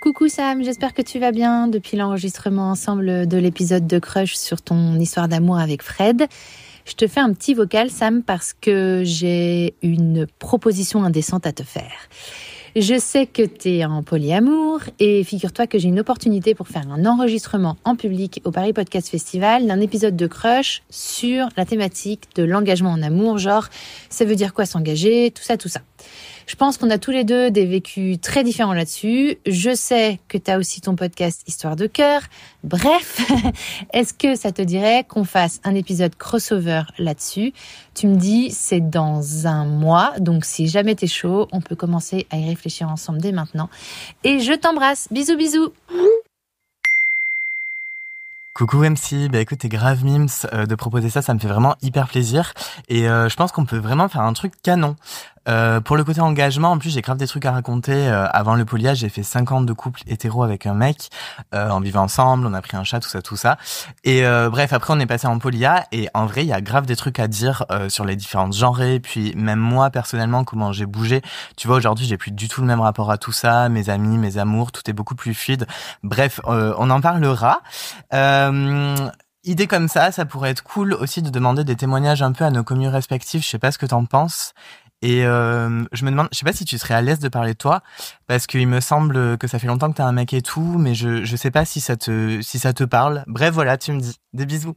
Coucou Sam, j'espère que tu vas bien depuis l'enregistrement ensemble de l'épisode de Crush sur ton histoire d'amour avec Fred. Je te fais un petit vocal Sam parce que j'ai une proposition indécente à te faire. Je sais que t'es en polyamour et figure-toi que j'ai une opportunité pour faire un enregistrement en public au Paris Podcast Festival d'un épisode de Crush sur la thématique de l'engagement en amour, genre ça veut dire quoi s'engager, tout ça. Je pense qu'on a tous les deux des vécus très différents là-dessus. Je sais que tu as aussi ton podcast Histoire de cœur. Bref, est-ce que ça te dirait qu'on fasse un épisode crossover là-dessus ? Tu me dis, c'est dans un mois. Donc, si jamais t'es chaud, on peut commencer à y réfléchir ensemble dès maintenant. Et je t'embrasse. Bisous, bisous. Coucou MC, écoute, t'es grave mimes de proposer ça me fait vraiment hyper plaisir et je pense qu'on peut vraiment faire un truc canon. Pour le côté engagement, en plus j'ai grave des trucs à raconter. Avant le polia, j'ai fait 5 ans de couple hétéro avec un mec, on vivait ensemble, on a pris un chat, tout ça. Et bref, après on est passé en polia et en vrai il y a grave des trucs à dire sur les différentes genrées, puis même moi personnellement comment j'ai bougé. Tu vois, aujourd'hui j'ai plus du tout le même rapport à tout ça, mes amis, mes amours, tout est beaucoup plus fluide. Bref, on en parlera. Idée comme ça pourrait être cool aussi de demander des témoignages un peu à nos communes respectives. Je sais pas ce que t'en penses. Et je me demande, je sais pas si tu serais à l'aise de parler de toi, parce qu'il me semble que ça fait longtemps que t'as un mec et tout, mais je sais pas si ça te parle. Bref, voilà, tu me dis. Des bisous.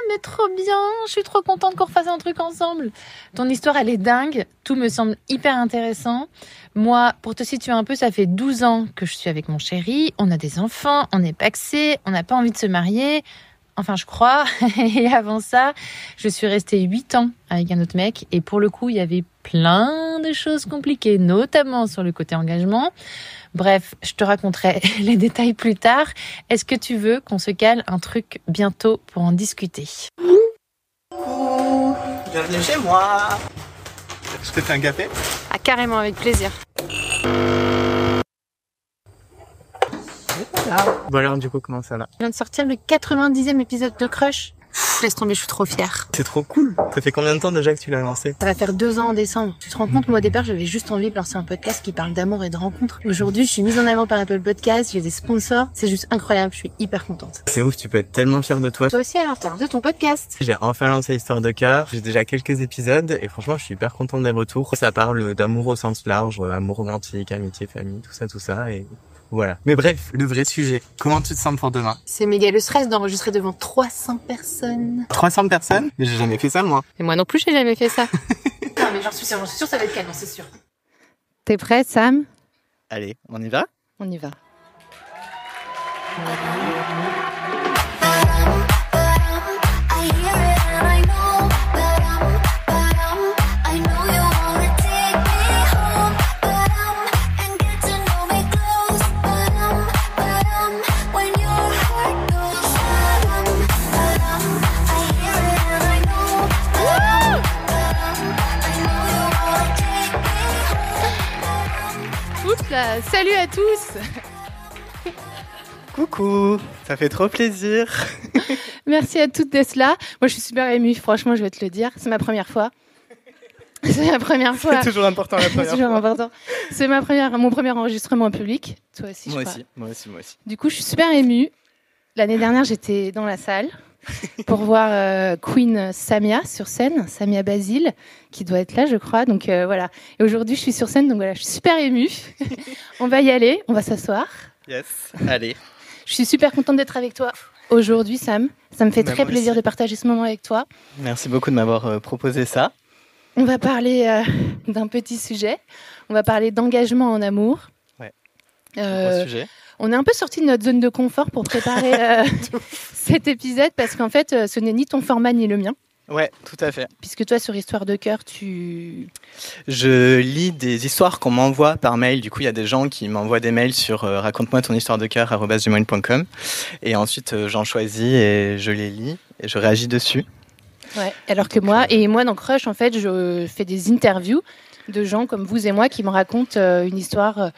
Mais trop bien, je suis trop contente qu'on refasse un truc ensemble. Ton histoire, elle est dingue, tout me semble hyper intéressant. Moi, pour te situer un peu, ça fait 12 ans que je suis avec mon chéri, on a des enfants, on est pacsés, on n'a pas envie de se marier, enfin je crois. Et avant ça, je suis restée 8 ans avec un autre mec et pour le coup, il y avait plein de choses compliquées, notamment sur le côté engagement. Bref, je te raconterai les détails plus tard. Est-ce que tu veux qu'on se cale un truc bientôt pour en discuter ? Coucou, bienvenue chez moi. Je te fais un café ? Ah, carrément, avec plaisir. Voilà. Bon alors du coup, comment ça va ? Je viens de sortir le 90e épisode de Crush. Laisse tomber, je suis trop fière. C'est trop cool. Ça fait combien de temps déjà que tu l'as lancé ? Ça va faire 2 ans en décembre. Tu te rends compte, moi au départ, j'avais juste envie de lancer un podcast qui parle d'amour et de rencontres. Aujourd'hui, je suis mise en avant par Apple Podcast, j'ai des sponsors. C'est juste incroyable, je suis hyper contente. C'est ouf, tu peux être tellement fière de toi. Toi aussi alors, t'as lancé ton podcast. J'ai enfin lancé Histoire de cœur. J'ai déjà quelques épisodes et franchement, je suis hyper contente des retours. Ça parle d'amour au sens large, amour romantique, amitié, famille, tout ça et... Voilà. Mais bref, le vrai sujet. Comment tu te sens pour demain ? C'est méga le stress d'enregistrer devant 300 personnes. 300 personnes ? Mais j'ai jamais fait ça, moi. Et moi non plus, j'ai jamais fait ça. Non, mais j'en suis sûre, ça va être canon, c'est sûr. T'es prête, Sam ? Allez, on y va ? On y va. Salut à tous. Coucou, ça fait trop plaisir. Merci à toutes d'être là. Moi, je suis super émue, franchement, je vais te le dire. C'est ma première fois. C'est ma première fois. C'est toujours important la première C'est toujours fois. important. C'est mon premier enregistrement en public. Toi aussi, Moi je aussi, crois. moi aussi. Du coup, je suis super émue. L'année dernière, j'étais dans la salle pour voir Queen Samia sur scène, Samia Basile, qui doit être là, je crois. Donc voilà. Et aujourd'hui, je suis sur scène, donc voilà, je suis super émue. On va y aller, on va s'asseoir. Yes, allez. Je suis super contente d'être avec toi aujourd'hui, Sam. Ça me fait très plaisir de partager ce moment avec toi. Merci beaucoup de m'avoir proposé ça. On va parler d'un petit sujet. On va parler d'engagement en amour. Ouais. Gros sujet. On est un peu sorti de notre zone de confort pour préparer cet épisode parce qu'en fait, ce n'est ni ton format ni le mien. Ouais, tout à fait. Puisque toi, sur Histoire de cœur, Je lis des histoires qu'on m'envoie par mail. Du coup, il y a des gens qui m'envoient des mails sur raconte-moi ton histoire de cœur @gmail.com. Et ensuite, j'en choisis et je les lis et je réagis dessus. Ouais. Alors que moi dans Crush, en fait, je fais des interviews de gens comme vous et moi qui me racontent une histoire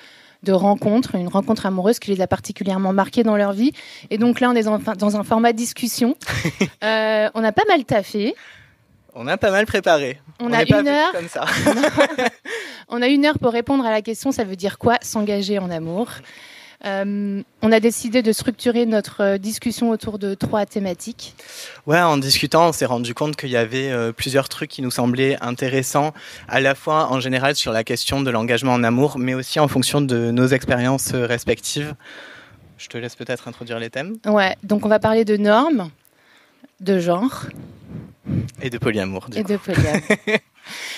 de rencontre, une rencontre amoureuse qui les a particulièrement marqués dans leur vie. Et donc là, on est dans un format discussion. On a pas mal taffé. On a pas mal préparé. On a pas une heure. Comme ça. On a 1 heure pour répondre à la question, ça veut dire quoi s'engager en amour ? On a décidé de structurer notre discussion autour de 3 thématiques. Ouais, en discutant, on s'est rendu compte qu'il y avait plusieurs trucs qui nous semblaient intéressants, à la fois en général sur la question de l'engagement en amour, mais aussi en fonction de nos expériences respectives. Je te laisse peut-être introduire les thèmes. Ouais, donc on va parler de normes, de genre. Et de polyamour. Et de polyamour.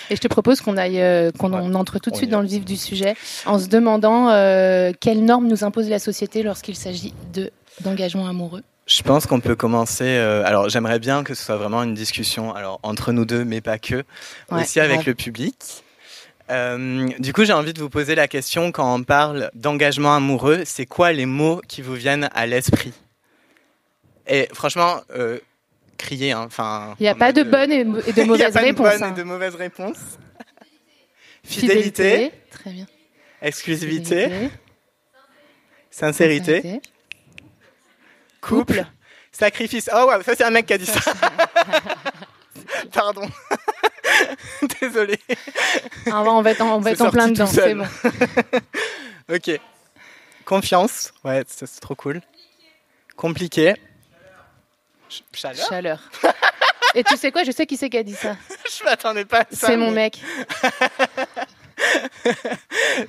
Et je te propose qu'on entre tout de suite dans le vif du sujet en se demandant quelles normes nous impose la société lorsqu'il s'agit d'engagement amoureux. Je pense qu'on peut commencer. Alors, j'aimerais bien que ce soit vraiment une discussion entre nous deux, mais pas que, aussi avec le public. Du coup, j'ai envie de vous poser la question, quand on parle d'engagement amoureux, c'est quoi les mots qui vous viennent à l'esprit ? Et franchement... crier, hein. Il n'y a pas de bonnes et de mauvaises réponses. Il n'y a pas de bonnes et de mauvaises réponses. Fidélité. Très bien. Exclusivité. Sincérité. Couple. Sacrifice. Oh wow, ça c'est un mec qui a dit ça. Pardon. Désolé. On va être en plein dedans, c'est bon. Ok. Confiance. Ouais, c'est trop cool. Compliqué. Chaleur. Et tu sais quoi, je sais qui c'est qui a dit ça. Je m'attendais pas à ça. C'est mon mec.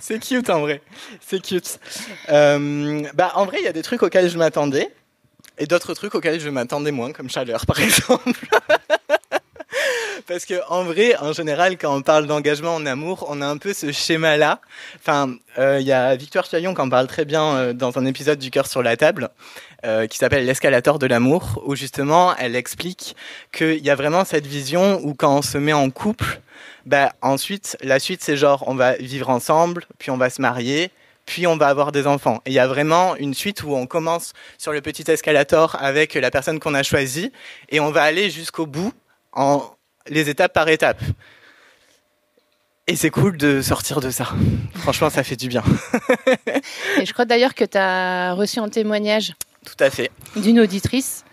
C'est cute en vrai. C'est cute. En vrai, il y a des trucs auxquels je m'attendais et d'autres trucs auxquels je m'attendais moins, comme chaleur par exemple. Parce que en vrai, en général, quand on parle d'engagement en amour, on a un peu ce schéma-là. Il y a Victoire Chaillon qui en parle très bien dans un épisode du Cœur sur la table, qui s'appelle l'escalator de l'amour, où justement, elle explique qu'il y a vraiment cette vision où quand on se met en couple, ensuite, la suite, c'est genre, on va vivre ensemble, puis on va se marier, puis on va avoir des enfants. Et il y a vraiment une suite où on commence sur le petit escalator avec la personne qu'on a choisie, et on va aller jusqu'au bout les étapes par étapes. Et c'est cool de sortir de ça. Franchement, ça fait du bien. Et je crois d'ailleurs que tu as reçu un témoignage. Tout à fait. D'une auditrice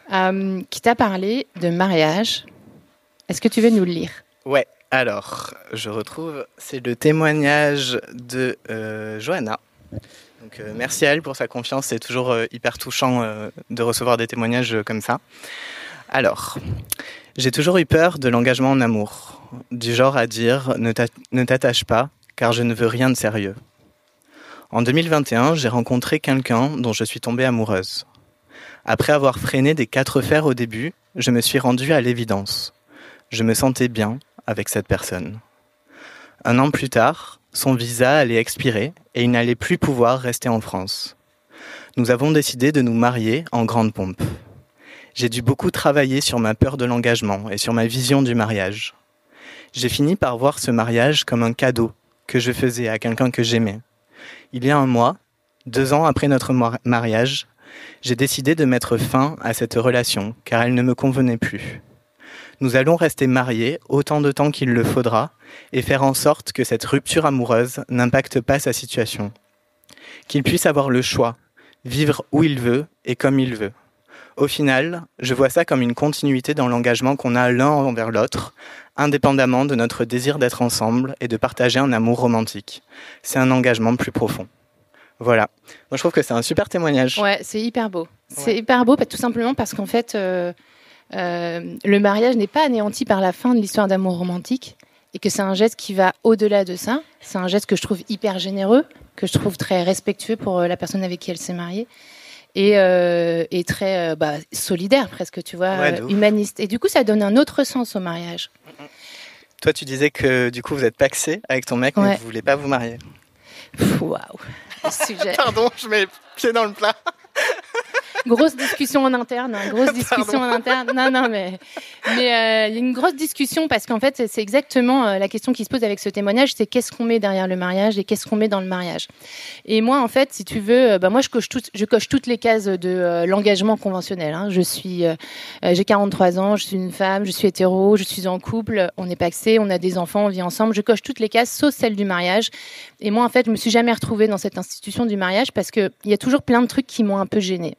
qui t'a parlé de mariage. Est-ce que tu veux nous le lire ? Ouais. Alors, je retrouve, c'est le témoignage de Johanna. Donc, merci à elle pour sa confiance. C'est toujours hyper touchant de recevoir des témoignages comme ça. Alors, j'ai toujours eu peur de l'engagement en amour, du genre à dire ne t'attache pas, car je ne veux rien de sérieux. En 2021, j'ai rencontré quelqu'un dont je suis tombée amoureuse. Après avoir freiné des 4 fers au début, je me suis rendue à l'évidence. Je me sentais bien avec cette personne. 1 an plus tard, son visa allait expirer et il n'allait plus pouvoir rester en France. Nous avons décidé de nous marier en grande pompe. J'ai dû beaucoup travailler sur ma peur de l'engagement et sur ma vision du mariage. J'ai fini par voir ce mariage comme un cadeau que je faisais à quelqu'un que j'aimais. Il y a 1 mois, 2 ans après notre mariage, j'ai décidé de mettre fin à cette relation car elle ne me convenait plus. Nous allons rester mariés autant de temps qu'il le faudra et faire en sorte que cette rupture amoureuse n'impacte pas sa situation. Qu'il puisse avoir le choix, vivre où il veut et comme il veut. Au final, je vois ça comme une continuité dans l'engagement qu'on a l'un envers l'autre, indépendamment de notre désir d'être ensemble et de partager un amour romantique. C'est un engagement plus profond. Voilà. Moi, je trouve que c'est un super témoignage. Ouais, c'est hyper beau. C'est hyper beau, tout simplement parce qu'en fait, le mariage n'est pas anéanti par la fin de l'histoire d'amour romantique et que c'est un geste qui va au-delà de ça. C'est un geste que je trouve hyper généreux, que je trouve très respectueux pour la personne avec qui elle s'est mariée. Et très solidaire presque, tu vois, humaniste. Et du coup, ça donne un autre sens au mariage. Toi, tu disais que du coup, vous êtes pacsé avec ton mec, mais vous voulez pas vous marier. Waouh, le sujet. Pardon, je mets les pieds dans le plat. Grosse discussion en interne, Non, mais il y a une grosse discussion parce qu'en fait, c'est exactement la question qui se pose avec ce témoignage, c'est qu'est-ce qu'on met derrière le mariage et qu'est-ce qu'on met dans le mariage. Et moi, en fait, si tu veux, moi, je coche toutes les cases de l'engagement conventionnel. Hein. J'ai 43 ans, je suis une femme, je suis hétéro, je suis en couple, on est pacsé, on a des enfants, on vit ensemble. Je coche toutes les cases, sauf celle du mariage. Et moi, en fait, je me suis jamais retrouvée dans cette institution du mariage parce que il y a toujours plein de trucs qui m'ont un peu gênée.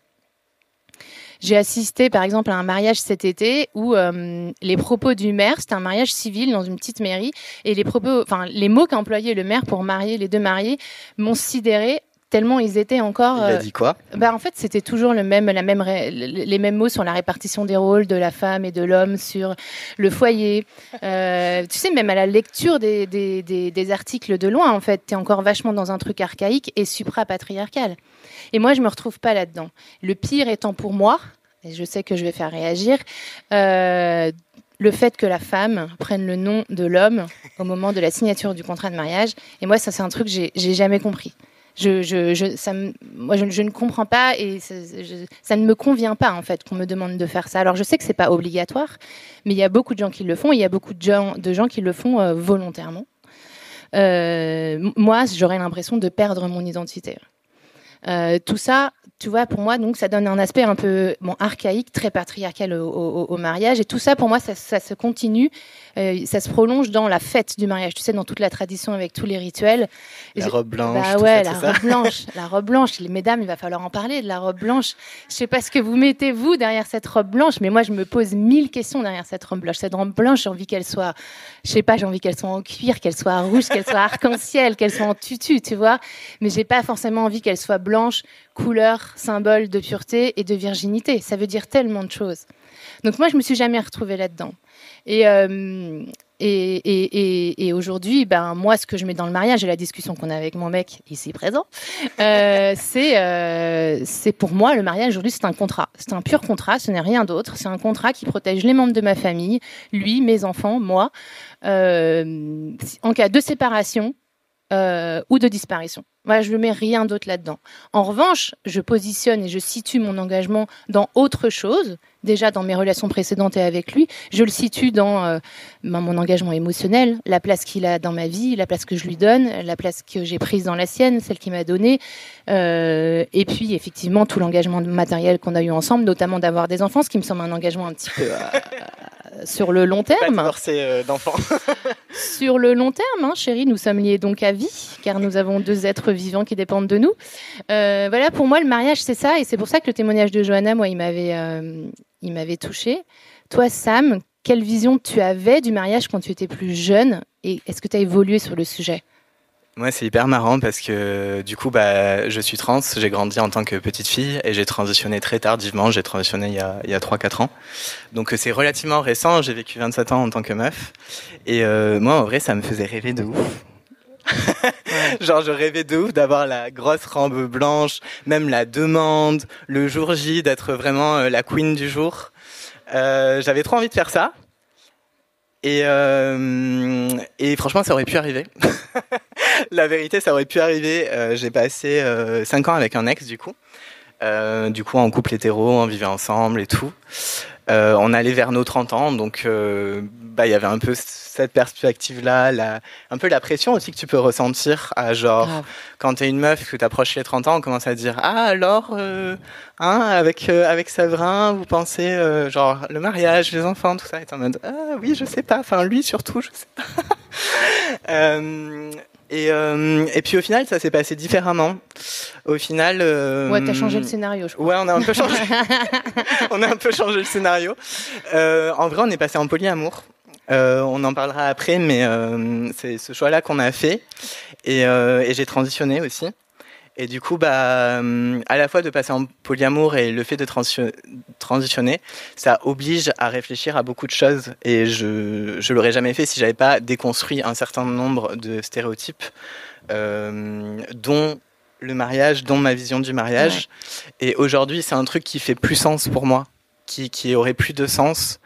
J'ai assisté, par exemple, à un mariage cet été où les propos du maire, c'était un mariage civil dans une petite mairie, et les mots qu'a employé le maire pour marier les deux mariés m'ont sidérée. Tellement ils étaient encore. Il a dit quoi ? En fait, c'était toujours les mêmes mots sur la répartition des rôles de la femme et de l'homme, sur le foyer. Tu sais, même à la lecture des articles de loin, en fait, t'es encore vachement dans un truc archaïque et supra-patriarcal. Et moi, je me retrouve pas là-dedans. Le pire étant pour moi, et je sais que je vais faire réagir, le fait que la femme prenne le nom de l'homme au moment de la signature du contrat de mariage. Et moi, ça, c'est un truc que j'ai jamais compris. Moi, je ne comprends pas et ça ne me convient pas en fait qu'on me demande de faire ça. Alors je sais que c'est pas obligatoire, mais il y a beaucoup de gens qui le font. Et il y a beaucoup de gens qui le font volontairement. Moi, j'aurais l'impression de perdre mon identité. Tout ça, tu vois, pour moi, donc ça donne un aspect un peu archaïque, très patriarcal au mariage. Et tout ça, pour moi, ça se continue, ça se prolonge dans la fête du mariage. Tu sais, dans toute la tradition avec tous les rituels. La robe blanche. Bah ouais, la robe blanche. Les mesdames, il va falloir en parler de la robe blanche. Je sais pas ce que vous mettez vous derrière cette robe blanche, mais moi, je me pose 1000 questions derrière cette robe blanche. Cette robe blanche, j'ai envie qu'elle soit, je sais pas, j'ai envie qu'elle soit en cuir, qu'elle soit rouge, qu'elle soit arc-en-ciel, qu'elle soit en tutu, tu vois. Mais j'ai pas forcément envie qu'elle soit blanche, couleur, symbole de pureté et de virginité. Ça veut dire tellement de choses. Donc moi, je me suis jamais retrouvée là-dedans. Et aujourd'hui, moi, ce que je mets dans le mariage et la discussion qu'on a avec mon mec ici présent, c'est pour moi, le mariage aujourd'hui, c'est un contrat. C'est un pur contrat, ce n'est rien d'autre. C'est un contrat qui protège les membres de ma famille, lui, mes enfants, moi, en cas de séparation ou de disparition. Moi, je ne mets rien d'autre là-dedans. En revanche, je positionne et je situe mon engagement dans autre chose. Déjà, dans mes relations précédentes et avec lui, je le situe dans mon engagement émotionnel, la place qu'il a dans ma vie, la place que je lui donne, la place que j'ai prise dans la sienne, celle qu'il m'a donnée. Et puis, effectivement, tout l'engagement matériel qu'on a eu ensemble, notamment d'avoir des enfants, ce qui me semble un engagement un petit peu sur le long terme. Pas divorcer d'enfants. Sur le long terme, chérie, nous sommes liés donc à vie, car nous avons 2 êtres vivants qui dépendent de nous. Voilà, pour moi, le mariage, c'est ça, et c'est pour ça que le témoignage de Johanna, moi, il m'avait touchée. Toi, Sam, quelle vision tu avais du mariage quand tu étais plus jeune, et est-ce que tu as évolué sur le sujet ? Moi, c'est hyper marrant parce que du coup, je suis trans, j'ai grandi en tant que petite fille et j'ai transitionné très tardivement. J'ai transitionné il y a 3-4 ans. Donc c'est relativement récent, j'ai vécu 27 ans en tant que meuf. Et moi, en vrai, ça me faisait rêver de ouf. Genre, je rêvais de ouf d'avoir la grosse robe blanche, même la demande, le jour J, d'être vraiment la queen du jour. J'avais trop envie de faire ça. Et franchement, ça aurait pu arriver. La vérité, ça aurait pu arriver. J'ai passé 5 ans avec un ex, du coup, en couple hétéro, on vivait ensemble et tout. On allait vers nos 30 ans, donc il y avait un peu cette perspective-là, un peu la pression aussi que tu peux ressentir à genre, quand t'es une meuf, que t'approches les 30 ans, on commence à dire « Ah alors, avec Séverin, vous pensez, genre, le mariage, les enfants, tout ça ?» Et t'es en mode « Ah oui, je sais pas, enfin lui surtout, je sais pas. » Et puis au final, ça s'est passé différemment. Au final, ouais, t'as changé le scénario, je crois. Ouais, on a un peu changé. On a un peu changé le scénario. En vrai, on est passé en polyamour. On en parlera après, mais c'est ce choix-là qu'on a fait. Et j'ai transitionné aussi. Et du coup, à la fois de passer en polyamour et le fait de transitionner, ça oblige à réfléchir à beaucoup de choses. Et je l'aurais jamais fait si j'avais pas déconstruit un certain nombre de stéréotypes, dont le mariage, dont ma vision du mariage. Ouais. Et aujourd'hui, c'est un truc qui fait plus sens pour moi, qui aurait plus de sens,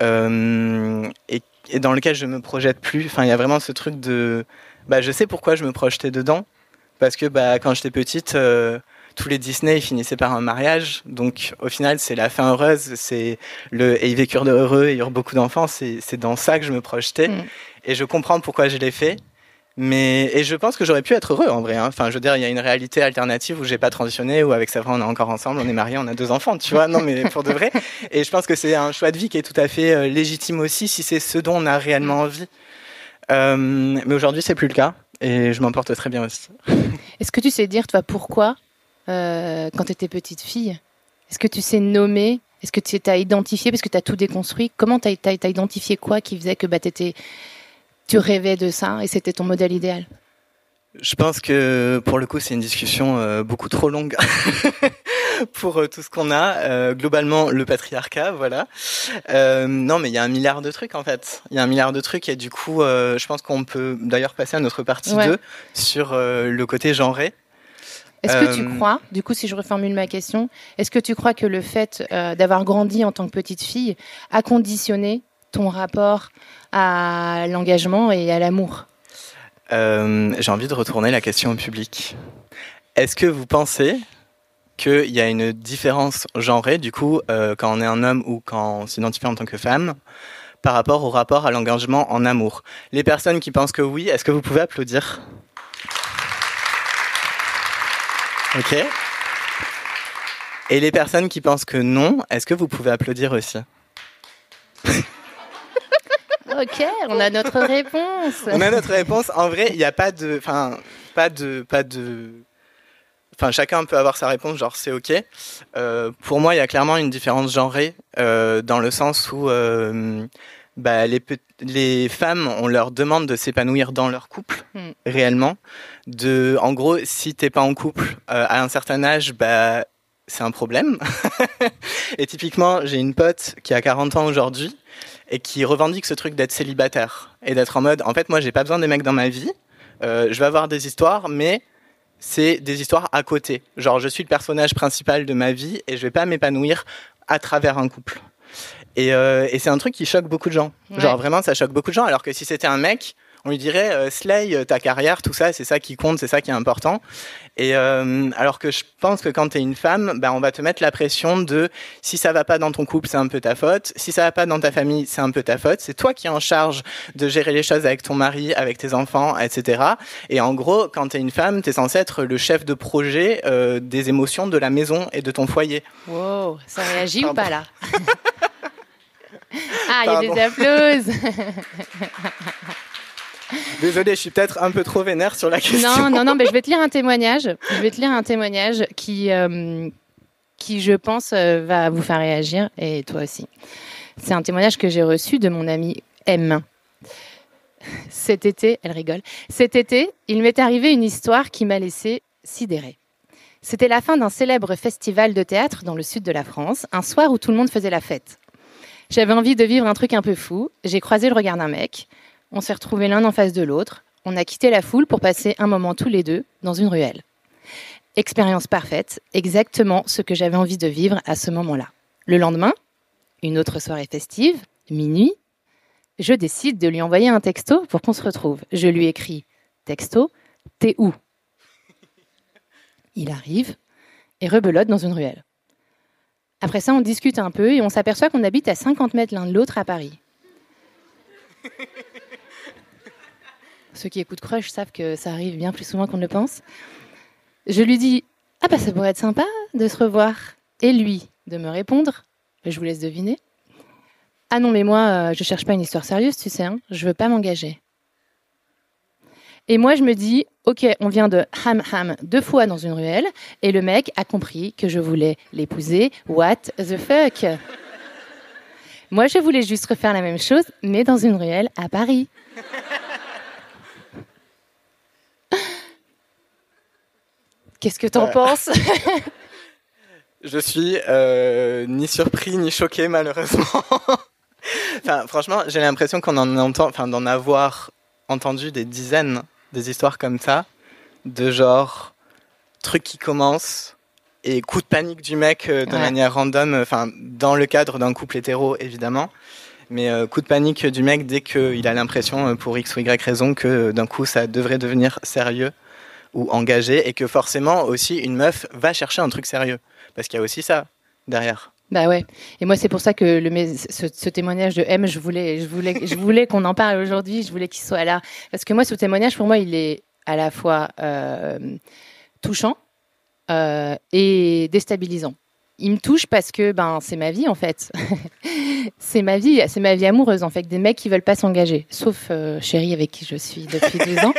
et dans lequel je me projette plus. Enfin, il y a vraiment ce truc de, je sais pourquoi je me projetais dedans. Parce que quand j'étais petite, tous les Disney ils finissaient par un mariage. Donc au final, c'est la fin heureuse. Et ils vécurent heureux et ils eurent beaucoup d'enfants. C'est dans ça que je me projetais. Et je comprends pourquoi je l'ai fait. Et je pense que j'aurais pu être heureux en vrai. Enfin, je veux dire, il y a une réalité alternative où j'ai pas transitionné, où avec Séverin on est encore ensemble, on est mariés, on a 2 enfants, tu vois. Non, mais pour de vrai. Et je pense que c'est un choix de vie qui est tout à fait légitime aussi, si c'est ce dont on a réellement envie. Mais aujourd'hui, c'est plus le cas. Et je m'en porte très bien aussi. Est-ce que tu sais dire, toi, pourquoi, quand tu étais petite fille, Est-ce que tu sais nommer? Est-ce que tu as identifié, parce que tu as tout déconstruit, comment tu as identifié quoi qui faisait que tu rêvais de ça et c'était ton modèle idéal? Je pense que pour le coup, c'est une discussion beaucoup trop longue pour tout ce qu'on a. Globalement, le patriarcat, voilà. Non, mais il y a un milliard de trucs en fait. Il y a un milliard de trucs et du coup, je pense qu'on peut d'ailleurs passer à notre partie 2 sur le côté genré. Est-ce que tu crois, du coup, si je reformule ma question, est-ce que tu crois que le fait d'avoir grandi en tant que petite fille a conditionné ton rapport à l'engagement et à l'amour? J'ai envie de retourner la question au public. Est-ce que vous pensez qu'il y a une différence genrée, du coup, quand on est un homme ou quand on s'identifie en tant que femme, par rapport au rapport à l'engagement en amour? Les personnes qui pensent que oui, est-ce que vous pouvez applaudir? Ok. Et les personnes qui pensent que non, est-ce que vous pouvez applaudir aussi? Ok, on a notre réponse. On a notre réponse. En vrai, il n'y a pas de... chacun peut avoir sa réponse, genre c'est ok. Pour moi, il y a clairement une différence genrée dans le sens où les femmes, on leur demande de s'épanouir dans leur couple, réellement. En gros, si t'es pas en couple à un certain âge, c'est un problème. Et typiquement, j'ai une pote qui a 40 ans aujourd'hui et qui revendique ce truc d'être célibataire et d'être en mode, en fait, moi, j'ai pas besoin des mecs dans ma vie. Je vais avoir des histoires, mais c'est des histoires à côté. Genre, je suis le personnage principal de ma vie et je vais pas m'épanouir à travers un couple. Et c'est un truc qui choque beaucoup de gens. Ouais. Genre, vraiment, ça choque beaucoup de gens. Alors que si c'était un mec, on lui dirait slay ta carrière, tout ça, c'est ça qui compte, c'est ça qui est important. Et alors que je pense que quand t'es une femme, on va te mettre la pression de si ça va pas dans ton couple, c'est un peu ta faute. Si ça va pas dans ta famille, c'est un peu ta faute. C'est toi qui es en charge de gérer les choses avec ton mari, avec tes enfants, etc. Et en gros, quand t'es une femme, t'es censé être le chef de projet des émotions de la maison et de ton foyer. Wow, ça réagit ou pas là? Ah, il y a des applauses. Désolée, je suis peut-être un peu trop vénère sur la question. Non, mais je vais te lire un témoignage. Qui, je pense, va vous faire réagir, et toi aussi. C'est un témoignage que j'ai reçu de mon amie M. Cet été, elle rigole. Cet été, il m'est arrivé une histoire qui m'a laissée sidérée. C'était la fin d'un célèbre festival de théâtre dans le sud de la France, un soir où tout le monde faisait la fête. J'avais envie de vivre un truc un peu fou. J'ai croisé le regard d'un mec. On s'est retrouvés l'un en face de l'autre. On a quitté la foule pour passer un moment tous les deux dans une ruelle. Expérience parfaite, exactement ce que j'avais envie de vivre à ce moment-là. Le lendemain, une autre soirée festive, minuit, je décide de lui envoyer un texto pour qu'on se retrouve. Je lui écris « Texto, t'es où ?» Il arrive et rebelote dans une ruelle. Après ça, on discute un peu et on s'aperçoit qu'on habite à 50 mètres l'un de l'autre à Paris. Ceux qui écoutent Crush savent que ça arrive bien plus souvent qu'on ne le pense. Je lui dis « Ah bah ça pourrait être sympa de se revoir ». Et lui, de me répondre, je vous laisse deviner. « Ah non mais moi, je cherche pas une histoire sérieuse, tu sais, hein, je veux pas m'engager ». Et moi je me dis « Ok, on vient de ham 2 fois dans une ruelle et le mec a compris que je voulais l'épouser. What the fuck ?» Moi je voulais juste refaire la même chose, mais dans une ruelle à Paris. Qu'est-ce que t'en penses? Je suis ni surpris ni choqué malheureusement. Franchement, j'ai l'impression qu'on en entend, d'en avoir entendu des dizaines des histoires comme ça, de genre truc qui commence et coup de panique du mec de manière random, dans le cadre d'un couple hétéro évidemment, mais coup de panique du mec dès qu'il a l'impression pour X ou Y raison que d'un coup ça devrait devenir sérieux ou engagé et que forcément aussi une meuf va chercher un truc sérieux parce qu'il y a aussi ça derrière. Bah ouais. Et moi c'est pour ça que ce témoignage de M, je voulais qu'on en parle aujourd'hui, je voulais qu'il soit là parce que moi ce témoignage pour moi il est à la fois touchant et déstabilisant. Il me touche parce que c'est ma vie en fait. c'est ma vie amoureuse en fait, des mecs qui veulent pas s'engager, sauf Chéri avec qui je suis depuis 2 ans.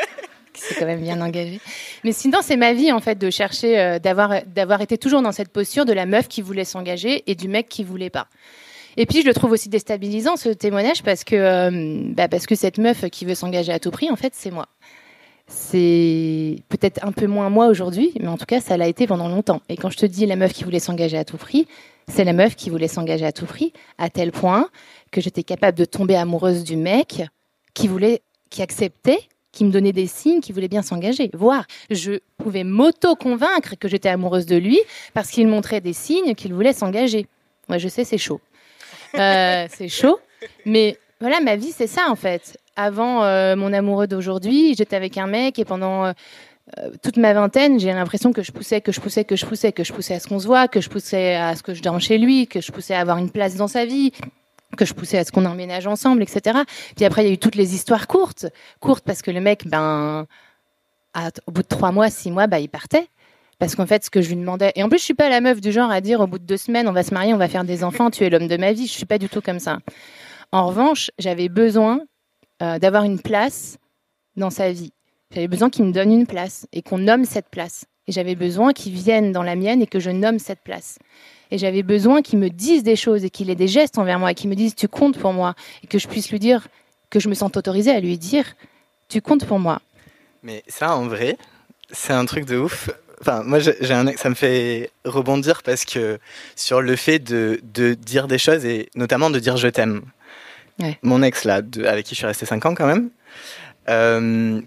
qui s'est quand même bien engagé. Mais sinon, c'est ma vie, en fait, de chercher, d'avoir été toujours dans cette posture de la meuf qui voulait s'engager et du mec qui voulait pas. Et puis, je le trouve aussi déstabilisant, ce témoignage, parce que cette meuf qui veut s'engager à tout prix, en fait, c'est moi. C'est peut-être un peu moins moi aujourd'hui, mais en tout cas, ça l'a été pendant longtemps. Et quand je te dis la meuf qui voulait s'engager à tout prix, c'est la meuf qui voulait s'engager à tout prix, à tel point que j'étais capable de tomber amoureuse du mec qui acceptait, qui me donnait des signes, qui voulait bien s'engager. Voire, je pouvais m'auto-convaincre que j'étais amoureuse de lui parce qu'il montrait des signes qu'il voulait s'engager. Moi, je sais, c'est chaud. C'est chaud, mais voilà, ma vie, c'est ça, en fait. Avant mon amoureux d'aujourd'hui, j'étais avec un mec et pendant toute ma vingtaine, j'ai l'impression que je poussais à ce qu'on se voit, que je poussais à ce que je dorme chez lui, que je poussais à avoir une place dans sa vie, que je poussais à ce qu'on emménage ensemble, etc. Puis après, il y a eu toutes les histoires courtes parce que le mec, au bout de 3 mois, 6 mois, il partait. Parce qu'en fait, ce que je lui demandais... Et en plus, je suis pas la meuf du genre à dire au bout de 2 semaines, on va se marier, on va faire des enfants, tu es l'homme de ma vie. Je suis pas du tout comme ça. En revanche, j'avais besoin d'avoir une place dans sa vie. J'avais besoin qu'il me donne une place et qu'on nomme cette place. Et j'avais besoin qu'il vienne dans la mienne et que je nomme cette place. Et j'avais besoin qu'il me dise des choses et qu'il ait des gestes envers moi et qu'il me dise « tu comptes pour moi » et que je puisse lui dire, que je me sente autorisée à lui dire « tu comptes pour moi ». Mais ça, en vrai, c'est un truc de ouf. Enfin, moi, ça me fait rebondir parce que sur le fait de dire des choses et notamment de dire « je t'aime ». Ouais. Mon ex, là, avec qui je suis restée 5 ans quand même,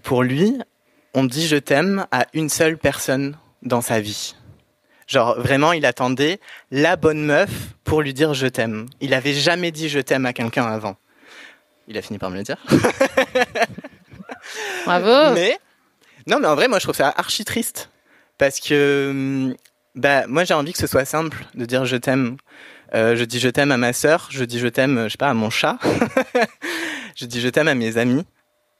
pour lui, on dit « je t'aime » à une seule personne dans sa vie. Genre, vraiment, il attendait la bonne meuf pour lui dire « je t'aime ». Il avait jamais dit « je t'aime » à quelqu'un avant. Il a fini par me le dire. Bravo. Mais en vrai, moi, je trouve ça archi triste. Parce que, moi, j'ai envie que ce soit simple de dire « je t'aime ». Je dis « je t'aime » à ma sœur, je dis « je t'aime », je sais pas, à mon chat. Je dis « je t'aime » à mes amis.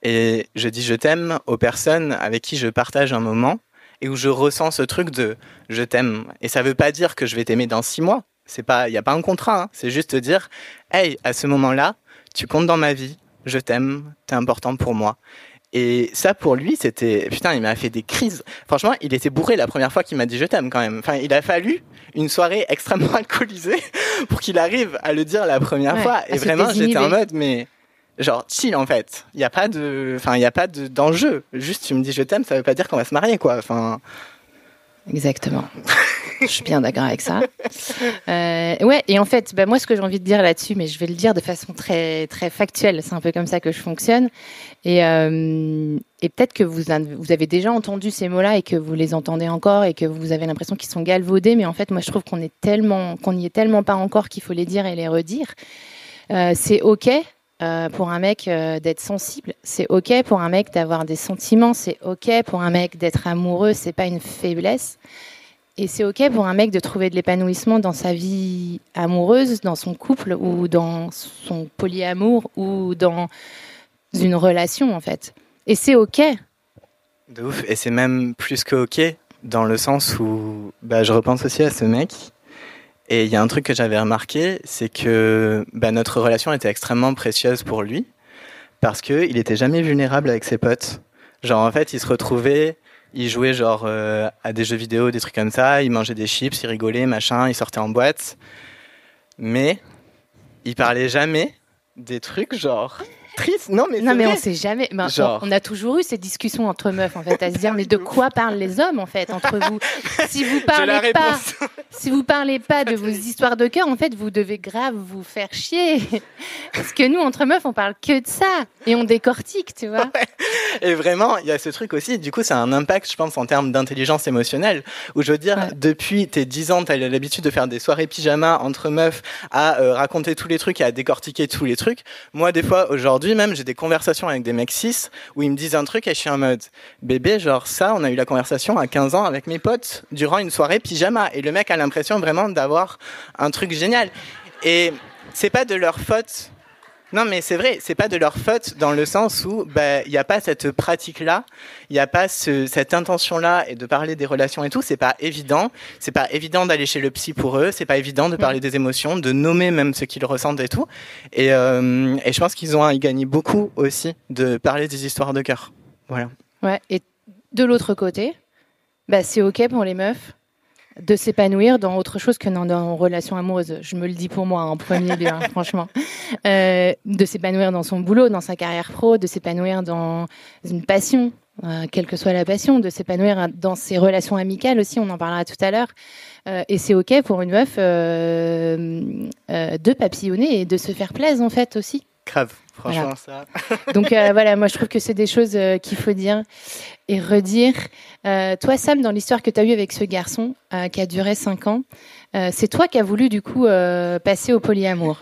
Et je dis « je t'aime » aux personnes avec qui je partage un moment et où je ressens ce truc de « je t'aime ». Et ça veut pas dire que je vais t'aimer dans 6 mois. Il y a pas un contrat, hein. C'est juste dire « hey, à ce moment-là, tu comptes dans ma vie, je t'aime, t'es important pour moi ». Et ça, pour lui, c'était... Putain, il m'a fait des crises. Franchement, il était bourré la première fois qu'il m'a dit « je t'aime » quand même. Enfin, il a fallu une soirée extrêmement alcoolisée pour qu'il arrive à le dire la première fois. Et vraiment, j'étais en mode, mais... genre, chill, en fait. Il n'y a pas d'enjeu. Juste, tu me dis « je t'aime », ça veut pas dire qu'on va se marier, quoi. Enfin... Exactement. Je suis bien d'accord avec ça. Ouais, et en fait, moi, ce que j'ai envie de dire là-dessus, mais je vais le dire de façon très, très factuelle, c'est un peu comme ça que je fonctionne. Et peut-être que vous avez déjà entendu ces mots-là et que vous les entendez encore et que vous avez l'impression qu'ils sont galvaudés, mais en fait, moi, je trouve qu'on n'y est tellement pas encore qu'il faut les dire et les redire. C'est OK. Pour un mec d'être sensible, c'est OK pour un mec d'avoir des sentiments, c'est OK pour un mec d'être amoureux, c'est pas une faiblesse. Et c'est OK pour un mec de trouver de l'épanouissement dans sa vie amoureuse, dans son couple ou dans son polyamour ou dans une relation, en fait. Et c'est OK. De ouf. Et c'est même plus que OK dans le sens où je repense aussi à ce mec. Et il y a un truc que j'avais remarqué, c'est que notre relation était extrêmement précieuse pour lui parce qu'il était jamais vulnérable avec ses potes. Genre, en fait, il se retrouvait, il jouait genre à des jeux vidéo, des trucs comme ça, il mangeait des chips, il rigolait, machin, il sortait en boîte. Mais il parlait jamais des trucs genre... triste. Non, mais on sait jamais. On a toujours eu ces discussions entre meufs, en fait, à se dire, mais de quoi parlent les hommes, en fait, entre vous? Si vous parlez pas de vos histoires de cœur, en fait, vous devez grave vous faire chier. Parce que nous, entre meufs, on parle que de ça. Et on décortique, tu vois. Ouais. Et vraiment, il y a ce truc aussi. Du coup, ça a un impact, je pense, en termes d'intelligence émotionnelle. Où je veux dire, depuis tes 10 ans, t'as l'habitude de faire des soirées pyjama entre meufs, à raconter tous les trucs et à décortiquer tous les trucs. Moi, des fois, aujourd'hui, même, j'ai des conversations avec des mecs cis où ils me disent un truc et je suis en mode bébé, genre ça, on a eu la conversation à 15 ans avec mes potes durant une soirée pyjama. Et le mec a l'impression vraiment d'avoir un truc génial. Et c'est pas de leur faute. Non, mais c'est vrai, c'est pas de leur faute dans le sens où il y a pas cette pratique-là, il y a pas cette intention-là et de parler des relations et tout, c'est pas évident d'aller chez le psy pour eux, c'est pas évident de parler des émotions, de nommer même ce qu'ils ressentent et tout. Et je pense qu'ils ont à y gagner beaucoup aussi de parler des histoires de cœur. Voilà. Ouais. Et de l'autre côté, c'est OK pour les meufs de s'épanouir dans autre chose que dans relation amoureuse. Je me le dis pour moi en premier lieu, franchement. De s'épanouir dans son boulot, dans sa carrière pro, de s'épanouir dans une passion, quelle que soit la passion, de s'épanouir dans ses relations amicales aussi, on en parlera tout à l'heure. Et c'est OK pour une meuf de papillonner et de se faire plaisir en fait aussi. Grave, franchement, ça. Donc moi je trouve que c'est des choses qu'il faut dire et redire. Toi, Sam, dans l'histoire que tu as eue avec ce garçon qui a duré 5 ans, c'est toi qui as voulu du coup passer au polyamour.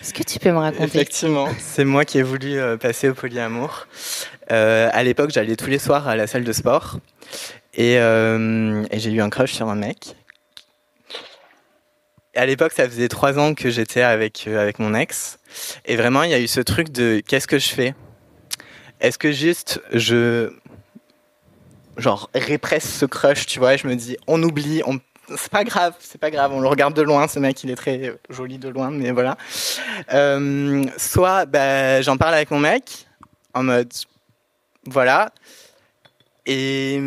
Est-ce que tu peux me raconter ? Effectivement, c'est moi qui ai voulu passer au polyamour. À l'époque, j'allais tous les soirs à la salle de sport et j'ai eu un crush sur un mec. À l'époque, ça faisait 3 ans que j'étais avec mon ex. Et vraiment, il y a eu ce truc de qu'est-ce que je fais ? Est-ce que juste je répresse ce crush, tu vois ? Et je me dis, on oublie, c'est pas grave, on le regarde de loin, ce mec, il est très joli de loin, mais voilà. Soit j'en parle avec mon mec, en mode, voilà. Et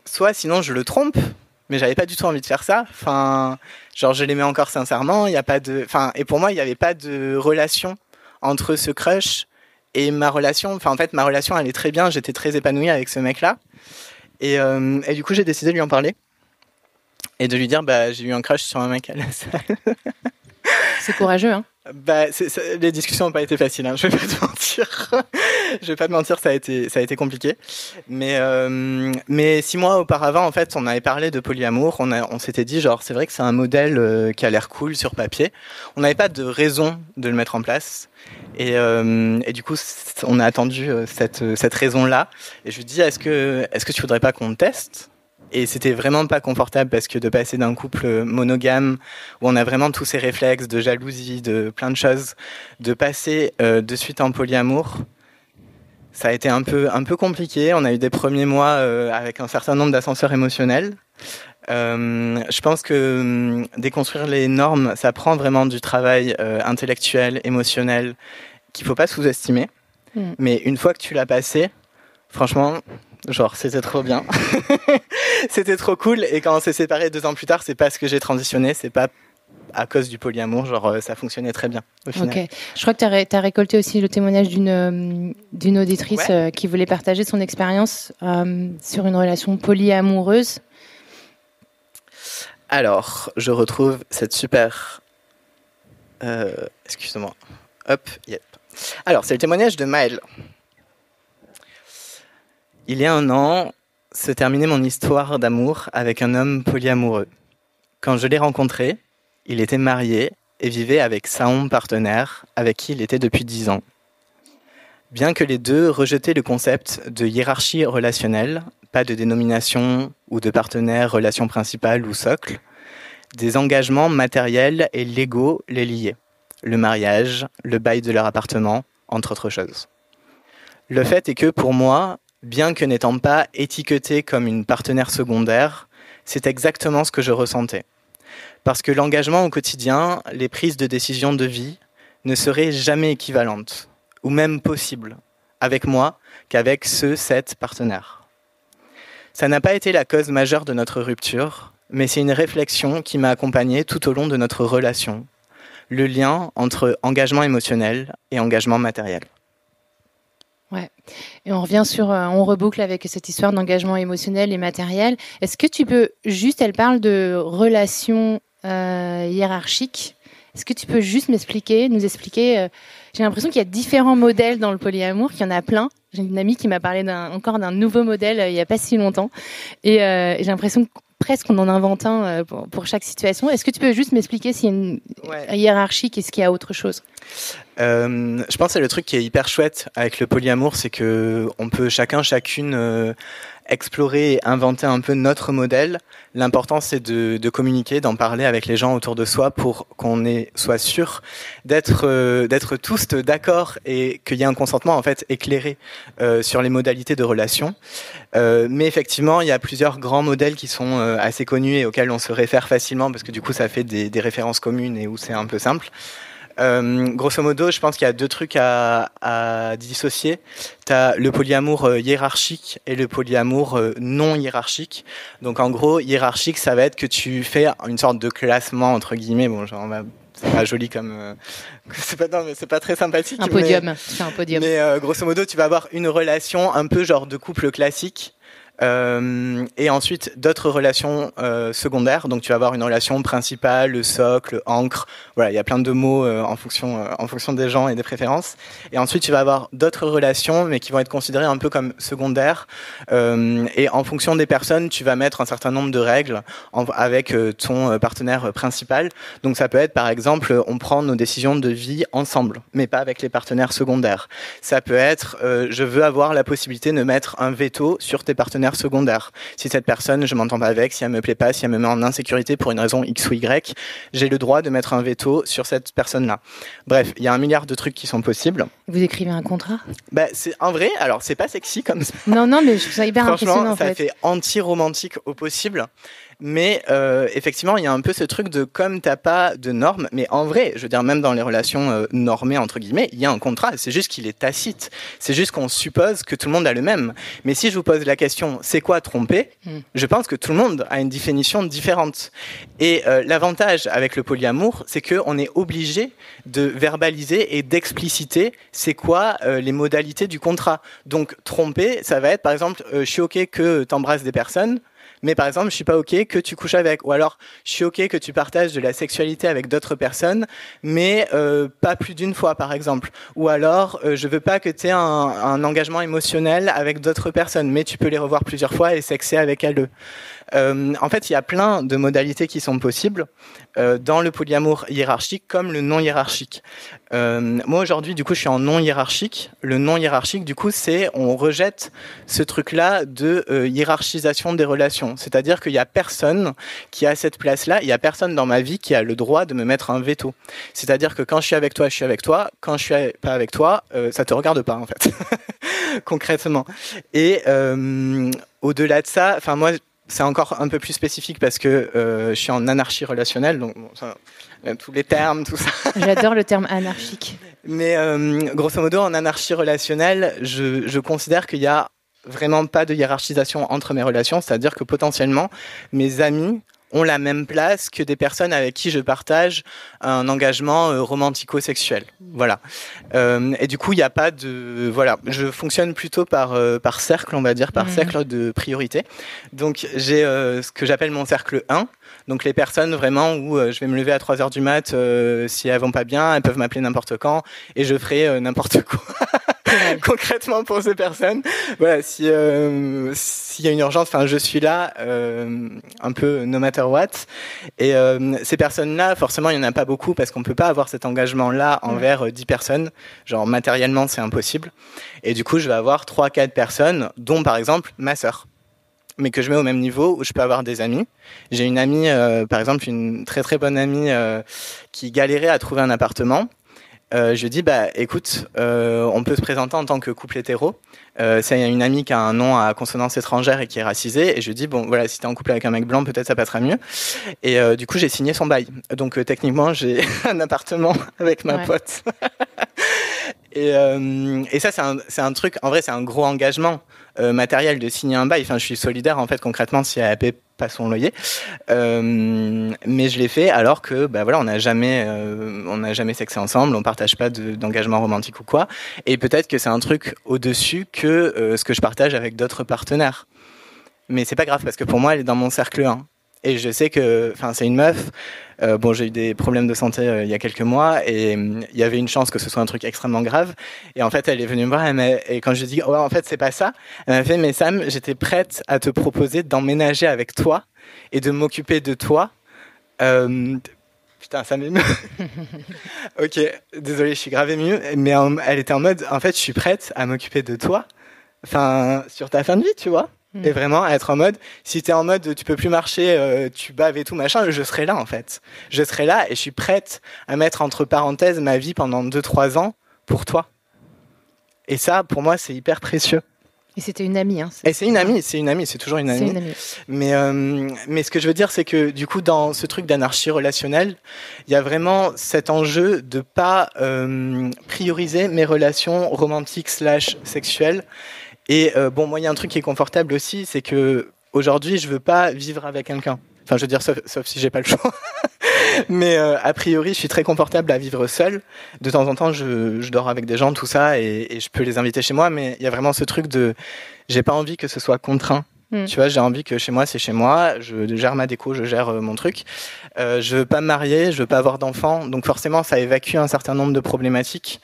soit sinon je le trompe. Mais j'avais pas du tout envie de faire ça. Enfin, je l'aimais encore sincèrement. Il y a pas de, et pour moi, il y avait pas de relation entre ce crush et ma relation. Enfin, en fait, ma relation allait très bien. J'étais très épanouie avec ce mec-là. Et du coup, j'ai décidé de lui en parler et de lui dire, j'ai eu un crush sur un mec à la salle. C'est courageux, hein. Les discussions n'ont pas été faciles, hein, je vais pas te mentir. Ça a été compliqué. Mais 6 mois auparavant, en fait, on avait parlé de polyamour. On s'était dit, c'est vrai que c'est un modèle qui a l'air cool sur papier. On n'avait pas de raison de le mettre en place. Et du coup, on a attendu cette raison-là. Et je lui dis, est-ce que tu voudrais pas qu'on teste ? Et c'était vraiment pas confortable parce que de passer d'un couple monogame où on a vraiment tous ces réflexes de jalousie, de plein de choses, de passer de suite en polyamour, ça a été un peu compliqué. On a eu des premiers mois avec un certain nombre d'ascenseurs émotionnels. Je pense que déconstruire les normes, ça prend vraiment du travail intellectuel, émotionnel, qu'il faut pas sous-estimer. Mais une fois que tu l'as passé, franchement... c'était trop bien. C'était trop cool. Et quand on s'est séparés 2 ans plus tard, c'est parce que j'ai transitionné, c'est pas à cause du polyamour. Ça fonctionnait très bien au final. Ok. Je crois que tu as récolté aussi le témoignage d'une auditrice qui voulait partager son expérience sur une relation polyamoureuse. Alors, je retrouve cette super... excusez-moi. Hop, yep. Alors, c'est le témoignage de Maëlle. Il y a 1 an, se terminait mon histoire d'amour avec un homme polyamoureux. Quand je l'ai rencontré, il était marié et vivait avec son partenaire, avec qui il était depuis 10 ans. Bien que les deux rejetaient le concept de hiérarchie relationnelle, pas de dénomination ou de partenaire, relation principale ou socle, des engagements matériels et légaux les liaient. Le mariage, le bail de leur appartement, entre autres choses. Le fait est que pour moi, bien que n'étant pas étiquetée comme une partenaire secondaire, c'est exactement ce que je ressentais. Parce que l'engagement au quotidien, les prises de décision de vie, ne seraient jamais équivalentes, ou même possibles, avec moi qu'avec cette partenaire. Ça n'a pas été la cause majeure de notre rupture, mais c'est une réflexion qui m'a accompagnée tout au long de notre relation. Le lien entre engagement émotionnel et engagement matériel. Ouais. Et on revient on reboucle avec cette histoire d'engagement émotionnel et matériel. Est-ce que tu peux juste, elle parle de relations hiérarchiques. Est-ce que tu peux juste nous expliquer j'ai l'impression qu'il y a différents modèles dans le polyamour, qu'il y en a plein. J'ai une amie qui m'a parlé encore d'un nouveau modèle il n'y a pas si longtemps. Et j'ai l'impression presque qu'on en invente un pour chaque situation. Est-ce que tu peux juste m'expliquer s'il y a une hiérarchie, qu'est-ce qu'il y a autre chose ? Je pense que le truc qui est hyper chouette avec le polyamour, c'est que on peut chacune explorer et inventer un peu notre modèle. L'important, c'est de communiquer, d'en parler avec les gens autour de soi pour qu'on soit sûr d'être tous d'accord et qu'il y ait un consentement en fait éclairé sur les modalités de relation. Mais effectivement, il y a plusieurs grands modèles qui sont assez connus et auxquels on se réfère facilement parce que du coup, ça fait des références communes et où c'est un peu simple. Grosso modo, je pense qu'il y a deux trucs à dissocier. T'as le polyamour hiérarchique et le polyamour non hiérarchique. Donc en gros, hiérarchique, ça va être que tu fais une sorte de classement entre guillemets. Bon, genre, c'est pas joli comme c'est pas très sympathique. Un podium, c'est un podium. Mais grosso modo, tu vas avoir une relation un peu genre de couple classique. Et ensuite d'autres relations secondaires, donc tu vas avoir une relation principale, le socle, ancre, voilà, il y a plein de mots en fonction des gens et des préférences. Et ensuite tu vas avoir d'autres relations mais qui vont être considérées un peu comme secondaires, et en fonction des personnes tu vas mettre un certain nombre de règles avec ton partenaire principal. Donc ça peut être par exemple on prend nos décisions de vie ensemble mais pas avec les partenaires secondaires. Ça peut être je veux avoir la possibilité de mettre un veto sur tes partenaires secondaire. Si cette personne, je m'entends pas avec, si elle me plaît pas, si elle me met en insécurité pour une raison X ou Y, j'ai le droit de mettre un veto sur cette personne-là. Bref, il y a un milliard de trucs qui sont possibles. Vous écrivez un contrat ? C'est en vrai, alors c'est pas sexy comme ça. Non, mais je trouve ça hyper impressionnant. Franchement, ça fait anti-romantique au possible. Mais effectivement, il y a un peu ce truc de comme t'as pas de normes, mais en vrai, je veux dire, même dans les relations normées, entre guillemets, il y a un contrat, c'est juste qu'il est tacite. C'est juste qu'on suppose que tout le monde a le même. Mais si je vous pose la question, c'est quoi tromper ? Je pense que tout le monde a une définition différente. Et l'avantage avec le polyamour, c'est qu'on est obligé de verbaliser et d'expliciter c'est quoi les modalités du contrat. Donc, tromper, ça va être, par exemple, je suis OK que t'embrasses des personnes, mais par exemple, je suis pas OK que tu couches avec. Ou alors, je suis OK que tu partages de la sexualité avec d'autres personnes, mais pas plus d'une fois, par exemple. Ou alors, je veux pas que tu aies un engagement émotionnel avec d'autres personnes, mais tu peux les revoir plusieurs fois et sexer avec elles. En fait, il y a plein de modalités qui sont possibles dans le polyamour hiérarchique comme le non hiérarchique. Moi, aujourd'hui, du coup, je suis en non hiérarchique. Le non hiérarchique, du coup, c'est on rejette ce truc-là de hiérarchisation des relations. C'est-à-dire qu'il y a personne qui a cette place-là. Il y a personne dans ma vie qui a le droit de me mettre un veto. C'est-à-dire que quand je suis avec toi, je suis avec toi. Quand je suis pas avec toi, ça te regarde pas, en fait. Concrètement. Et au-delà de ça, enfin, moi, c'est encore un peu plus spécifique parce que je suis en anarchie relationnelle, donc bon, ça, tous les termes, tout ça. J'adore le terme anarchique. Mais grosso modo, en anarchie relationnelle, je considère qu'il y a vraiment pas de hiérarchisation entre mes relations, c'est-à-dire que potentiellement, mes amis ont la même place que des personnes avec qui je partage un engagement romantico-sexuel. Voilà. Et du coup, il n'y a pas de... Voilà, je fonctionne plutôt par cercle, on va dire, par cercle de priorité. Donc, j'ai ce que j'appelle mon cercle 1. Donc, les personnes vraiment où je vais me lever à 3h du mat, si elles vont pas bien, elles peuvent m'appeler n'importe quand et je ferai n'importe quoi. Concrètement pour ces personnes, voilà, s'il y a une urgence, enfin je suis là, un peu no matter what. Et ces personnes-là, forcément, il y en a pas beaucoup parce qu'on peut pas avoir cet engagement-là envers 10 personnes. Genre matériellement, c'est impossible. Et du coup, je vais avoir 3-4 personnes, dont par exemple ma sœur, mais que je mets au même niveau où je peux avoir des amis. J'ai une amie, par exemple, une très très bonne amie qui galérait à trouver un appartement. Je dis écoute, on peut se présenter en tant que couple hétéro. C'est une amie qui a un nom à consonance étrangère et qui est racisée, et je dis bon voilà, si t'es en couple avec un mec blanc, peut-être ça passera mieux. Et du coup j'ai signé son bail. Donc techniquement j'ai un appartement avec ma pote. Et ça c'est un truc, en vrai c'est un gros engagement matériel de signer un bail. Enfin je suis solidaire en fait concrètement si elle paie pas son loyer, mais je l'ai fait alors que voilà on n'a jamais sexé ensemble, on partage pas d'engagement romantique ou quoi, et peut-être que c'est un truc au-dessus que ce que je partage avec d'autres partenaires, mais c'est pas grave parce que pour moi elle est dans mon cercle 1 et je sais que c'est une meuf. Bon, j'ai eu des problèmes de santé il y a quelques mois et il y avait une chance que ce soit un truc extrêmement grave. Et en fait, elle est venue me voir et quand je lui ai dit « en fait, c'est pas ça », elle m'a fait « Mais Sam, j'étais prête à te proposer d'emménager avec toi et de m'occuper de toi. » Putain, ça m'émeut. Ok, désolé, je suis grave ému. Mais elle était en mode « En fait, je suis prête à m'occuper de toi. » Enfin, sur ta fin de vie, tu vois. Et vraiment à être en mode, si t'es en mode tu peux plus marcher, tu baves et tout machin, je serai là en fait. Je serai là et je suis prête à mettre entre parenthèses ma vie pendant 2-3 ans pour toi. Et ça, pour moi, c'est hyper précieux. Et c'était une amie, hein. Et c'est une amie, c'est toujours une amie. C'est une amie. Mais ce que je veux dire, c'est que du coup, dans ce truc d'anarchie relationnelle, il y a vraiment cet enjeu de pas prioriser mes relations romantiques / sexuelles. Et bon, moi, il y a un truc qui est confortable aussi, c'est que aujourd'hui, je veux pas vivre avec quelqu'un. Enfin, je veux dire, sauf si j'ai pas le choix. Mais a priori, je suis très confortable à vivre seul. De temps en temps, je dors avec des gens, tout ça, et je peux les inviter chez moi. Mais il y a vraiment ce truc de, j'ai pas envie que ce soit contraint. Tu vois, j'ai envie que chez moi, c'est chez moi. Je gère ma déco, je gère mon truc. Je veux pas me marier, je veux pas avoir d'enfants. Donc forcément, ça évacue un certain nombre de problématiques,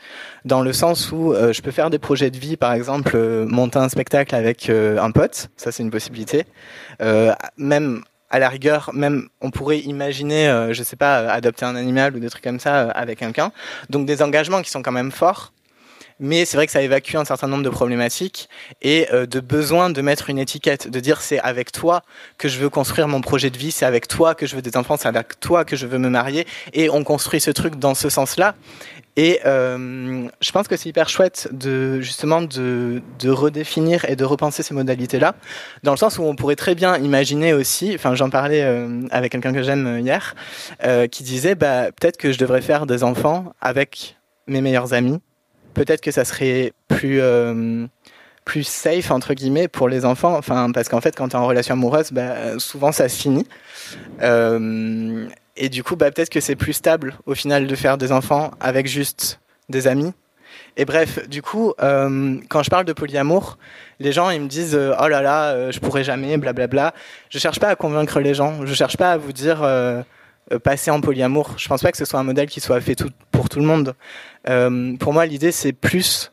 dans le sens où je peux faire des projets de vie, par exemple, monter un spectacle avec un pote. Ça, c'est une possibilité. Même à la rigueur, même on pourrait imaginer, je sais pas, adopter un animal ou des trucs comme ça avec quelqu'un. Donc des engagements qui sont quand même forts. Mais c'est vrai que ça évacue un certain nombre de problématiques et de besoin de mettre une étiquette, de dire c'est avec toi que je veux construire mon projet de vie, c'est avec toi que je veux des enfants, c'est avec toi que je veux me marier. Et on construit ce truc dans ce sens-là. Et je pense que c'est hyper chouette de redéfinir et de repenser ces modalités-là, dans le sens où on pourrait très bien imaginer aussi, enfin j'en parlais avec quelqu'un que j'aime hier, qui disait peut-être que je devrais faire des enfants avec mes meilleurs amis, peut-être que ça serait plus safe entre guillemets pour les enfants, enfin parce qu'en fait quand tu es en relation amoureuse, souvent ça se finit. Et du coup, peut-être que c'est plus stable au final de faire des enfants avec juste des amis. Et bref, du coup, quand je parle de polyamour, les gens ils me disent oh là là, je pourrais jamais, blablabla. Je cherche pas à convaincre les gens, je cherche pas à vous dire passer en polyamour. Je pense pas que ce soit un modèle qui soit fait pour tout le monde. Pour moi, l'idée c'est plus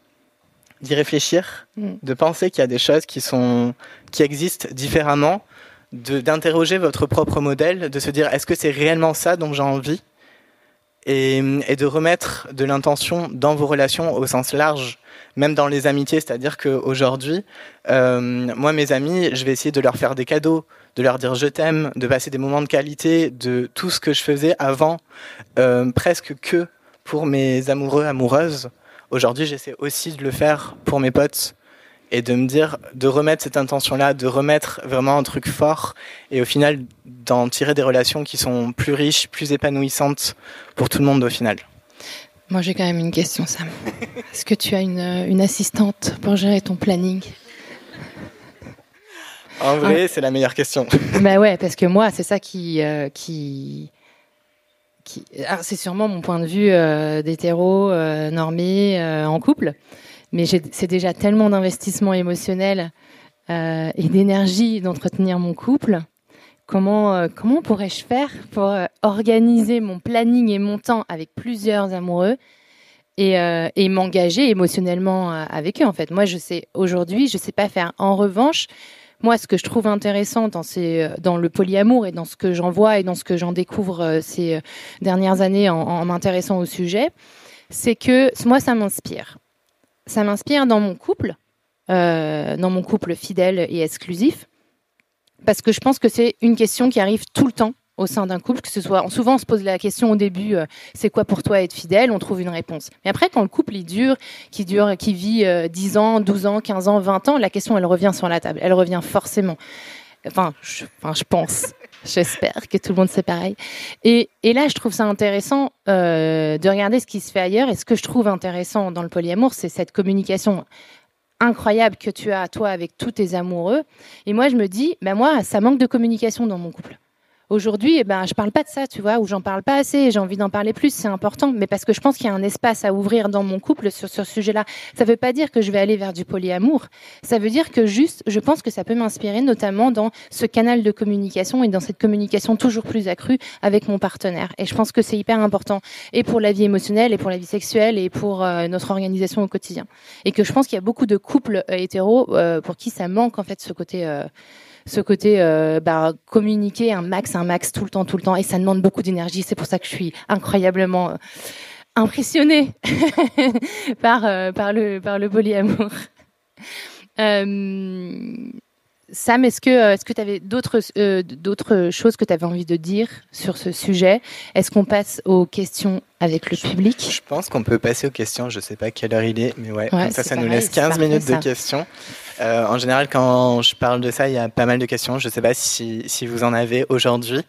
d'y réfléchir, de penser qu'il y a des choses qui existent différemment. D'interroger votre propre modèle, de se dire est-ce que c'est réellement ça dont j'ai envie, et de remettre de l'intention dans vos relations au sens large, même dans les amitiés, c'est-à-dire qu'aujourd'hui, moi mes amis, je vais essayer de leur faire des cadeaux, de leur dire je t'aime, de passer des moments de qualité, de tout ce que je faisais avant, presque que pour mes amoureux, amoureuses. Aujourd'hui, j'essaie aussi de le faire pour mes potes, et de me dire, de remettre cette intention-là, de remettre vraiment un truc fort, et au final, d'en tirer des relations qui sont plus riches, plus épanouissantes pour tout le monde au final. Moi, j'ai quand même une question, Sam. Est-ce que tu as une assistante pour gérer ton planning ? En vrai, c'est la meilleure question. Ouais, parce que moi, c'est ça qui... Alors, c'est sûrement mon point de vue d'hétéro, normé, en couple. Mais c'est déjà tellement d'investissement émotionnel et d'énergie d'entretenir mon couple. Comment pourrais-je faire pour organiser mon planning et mon temps avec plusieurs amoureux et m'engager émotionnellement avec eux, en fait. Moi, aujourd'hui, je sais pas faire. En revanche, moi, ce que je trouve intéressant dans le polyamour et dans ce que j'en vois et dans ce que j'en découvre ces dernières années en m'intéressant au sujet, c'est que moi, ça m'inspire. Ça m'inspire dans mon couple fidèle et exclusif, parce que je pense que c'est une question qui arrive tout le temps au sein d'un couple, souvent on se pose la question au début, c'est quoi pour toi être fidèle, on trouve une réponse. Mais après, quand le couple qui vit 10 ans, 12 ans, 15 ans, 20 ans, la question elle revient sur la table, elle revient forcément. Je pense. J'espère que tout le monde c'est pareil. Et là, je trouve ça intéressant de regarder ce qui se fait ailleurs. Et ce que je trouve intéressant dans le polyamour, c'est cette communication incroyable que tu as, toi, avec tous tes amoureux. Et moi, je me dis, moi, ça manque de communication dans mon couple. Aujourd'hui, je parle pas de ça, tu vois, ou j'en parle pas assez, et j'ai envie d'en parler plus, c'est important, mais parce que je pense qu'il y a un espace à ouvrir dans mon couple sur ce sujet-là. Ça veut pas dire que je vais aller vers du polyamour, ça veut dire que je pense que ça peut m'inspirer, notamment dans ce canal de communication et dans cette communication toujours plus accrue avec mon partenaire. Et je pense que c'est hyper important, et pour la vie émotionnelle, et pour la vie sexuelle, et pour notre organisation au quotidien. Et que je pense qu'il y a beaucoup de couples hétéros pour qui ça manque, en fait, ce côté communiquer un max tout le temps, et ça demande beaucoup d'énergie. C'est pour ça que je suis incroyablement impressionnée par le polyamour. Sam, est-ce que tu avais d'autres choses que tu avais envie de dire sur ce sujet ? Est-ce qu'on passe aux questions avec le public ? Je pense qu'on peut passer aux questions. Je sais pas quelle heure il est, mais comme ça nous laisse 15 minutes de questions. En général, quand je parle de ça, il y a pas mal de questions. Je ne sais pas si vous en avez aujourd'hui.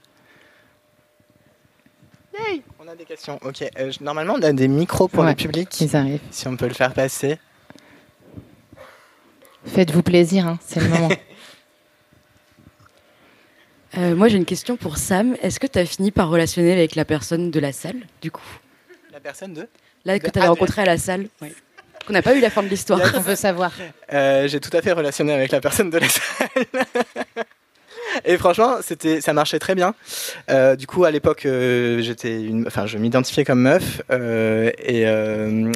Yay, on a des questions. Ok. Normalement, on a des micros pour le public. Ils arrivent. Si on peut le faire passer. Faites-vous plaisir, hein, c'est le moment. Moi, j'ai une question pour Sam. Est-ce que tu as fini par relationner avec la personne de la salle, du coup ? La personne de ? Là, que tu avais rencontrée à la salle. Oui. On n'a pas eu la fin de l'histoire. On veut savoir. J'ai tout à fait relationné avec la personne de la salle. Et franchement, ça marchait très bien. Du coup, à l'époque, je m'identifiais comme meuf. Et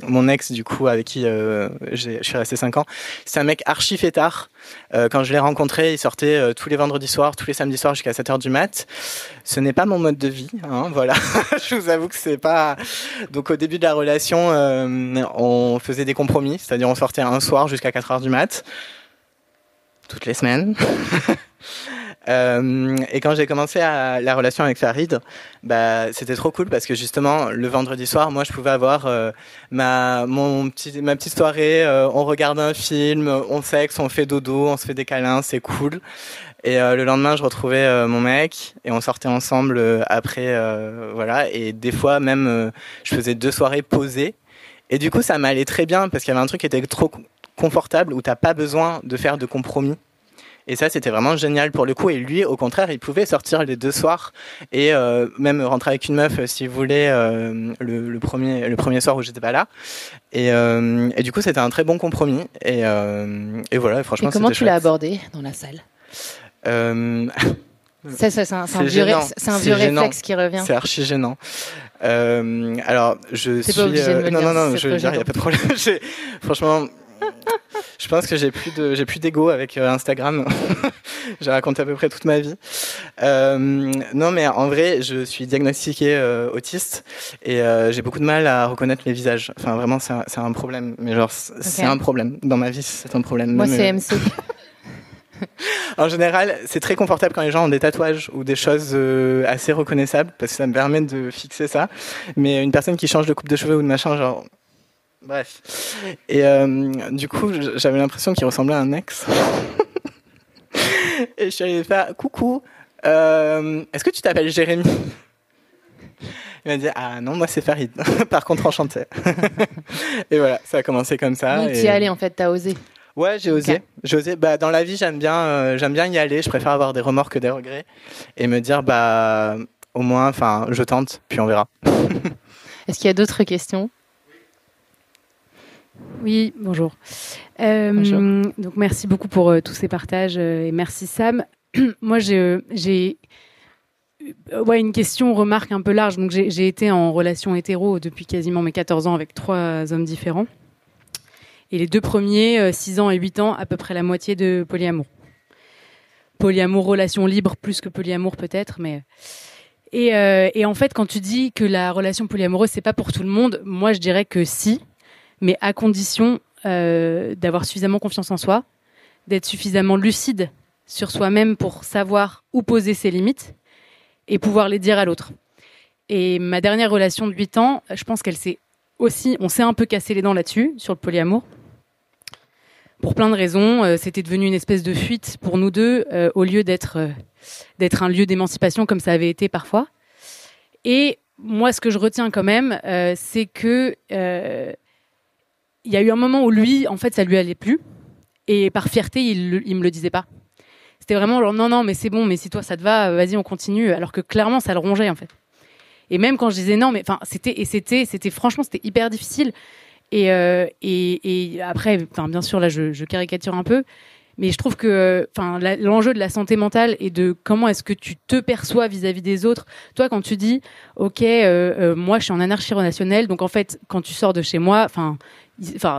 mon ex, du coup, avec qui je suis resté 5 ans, c'est un mec archi fêtard. Quand je l'ai rencontré, il sortait tous les vendredis soirs, tous les samedis soirs jusqu'à 7h du mat. Ce n'est pas mon mode de vie, hein, voilà. Je vous avoue que c'est pas... Donc au début de la relation, on faisait des compromis. C'est-à-dire on sortait un soir jusqu'à 4h du mat. Toutes les semaines. Et quand j'ai commencé la relation avec Farid, c'était trop cool parce que justement le vendredi soir, moi je pouvais avoir ma petite soirée, on regarde un film, on sexe, on fait dodo, on se fait des câlins, c'est cool. Et le lendemain, je retrouvais mon mec et on sortait ensemble après, voilà. Et des fois même, je faisais 2 soirées posées. Et du coup, ça m'allait très bien parce qu'il y avait un truc qui était trop confortable où t'as pas besoin de faire de compromis. Et ça, c'était vraiment génial pour le coup. Et lui, au contraire, il pouvait sortir les 2 soirs et même rentrer avec une meuf s'il voulait le premier soir où j'étais pas là. Et du coup, c'était un très bon compromis. Et voilà, franchement, et comment c'était tu l'as abordé dans la salle? C'est un vieux réflexe qui revient. C'est archi gênant. Alors, je suis... pas obligé de me le dire, non, je veux dire, il n'y a pas de problème. Franchement... Je pense que j'ai plus d'ego avec Instagram. J'ai raconté à peu près toute ma vie. Non, mais en vrai, je suis diagnostiqué autiste et j'ai beaucoup de mal à reconnaître les visages. Enfin, vraiment, c'est un problème. Mais genre, c'est un problème. Dans ma vie, c'est un problème. Moi, c'est MC. En général, c'est très confortable quand les gens ont des tatouages ou des choses assez reconnaissables parce que ça me permet de fixer ça. Mais une personne qui change de coupe de cheveux ou de machin, genre... Bref. Et du coup, j'avais l'impression qu'il ressemblait à un ex. Et je suis allée faire « Coucou, est-ce que tu t'appelles Jérémy ?» Il m'a dit « Ah non, moi c'est Farid. Par contre, enchanté. » Et voilà, ça a commencé comme ça. Donc tu y es allé en fait, t'as osé. Ouais, j'ai osé. Okay. J'ai osé. Dans la vie, j'aime bien y aller. Je préfère avoir des remords que des regrets. Et me dire, au moins, je tente, puis on verra. Est-ce qu'il y a d'autres questions ? Oui, bonjour. Bonjour. Donc merci beaucoup pour tous ces partages et merci Sam. Moi, j'ai une question, remarque un peu large. Donc j'ai été en relation hétéro depuis quasiment mes 14 ans avec 3 hommes différents. Et les 2 premiers, 6 ans et 8 ans, à peu près la moitié de polyamour. Polyamour, relation libre, plus que polyamour peut-être, mais... Et en fait, quand tu dis que la relation polyamoureuse, c'est pas pour tout le monde, moi je dirais que si, mais à condition d'avoir suffisamment confiance en soi, d'être suffisamment lucide sur soi-même pour savoir où poser ses limites et pouvoir les dire à l'autre. Et ma dernière relation de 8 ans, je pense qu'elle s'est aussi... On s'est un peu cassé les dents là-dessus, sur le polyamour. Pour plein de raisons. C'était devenu une espèce de fuite pour nous deux, au lieu d'être un lieu d'émancipation comme ça avait été parfois. Et moi, ce que je retiens quand même, c'est que... il y a eu un moment où lui, en fait, ça lui allait plus. Et par fierté, il me le disait pas. C'était vraiment genre, non, mais c'est bon, mais si toi ça te va, vas-y, on continue. Alors que clairement, ça le rongeait, en fait. Et même quand je disais non, mais enfin, c'était franchement, c'était hyper difficile. Et après, bien sûr, là, je caricature un peu. Mais je trouve que l'enjeu de la santé mentale et de comment est-ce que tu te perçois vis-à-vis des autres. Toi, quand tu dis, OK, moi, je suis en anarchie relationnelle, donc en fait, quand tu sors de chez moi,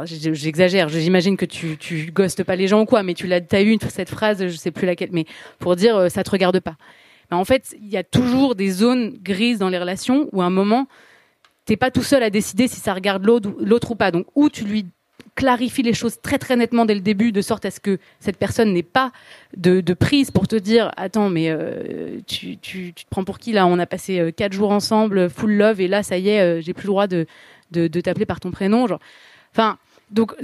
j'exagère, j'imagine que tu ghostes pas les gens ou quoi, mais t'as eu cette phrase, je sais plus laquelle, mais pour dire, ça te regarde pas. Mais en fait, il y a toujours des zones grises dans les relations où à un moment, t'es pas tout seul à décider si ça regarde l'autre ou pas. Donc, ou tu lui clarifie les choses très très nettement dès le début, de sorte à ce que cette personne n'ait pas de prise pour te dire attends, mais tu te prends pour qui là? On a passé 4 jours ensemble, full love, et là ça y est, j'ai plus le droit de t'appeler par ton prénom, genre. Enfin, Donc,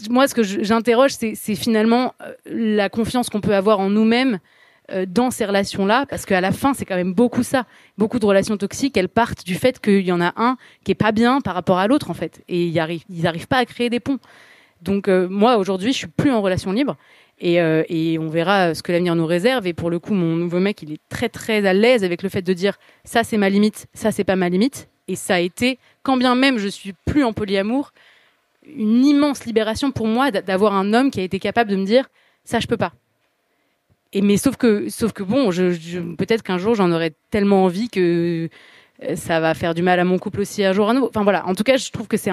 moi, ce que j'interroge, c'est finalement la confiance qu'on peut avoir en nous-mêmes dans ces relations-là, parce qu'à la fin, c'est quand même beaucoup ça. Beaucoup de relations toxiques, elles partent du fait qu'il y en a un qui est pas bien par rapport à l'autre, en fait. Et ils arrivent pas à créer des ponts. Donc, moi, aujourd'hui, je suis plus en relation libre. Et on verra ce que l'avenir nous réserve. Et pour le coup, mon nouveau mec, il est très, très à l'aise avec le fait de dire ça, c'est ma limite, ça, c'est pas ma limite. Et ça a été, quand bien même je suis plus en polyamour, une immense libération pour moi d'avoir un homme qui a été capable de me dire ça, je peux pas. Mais sauf que bon, peut-être qu'un jour j'en aurai tellement envie que ça va faire du mal à mon couple aussi un jour à nouveau. Enfin voilà, en tout cas, je trouve que c'est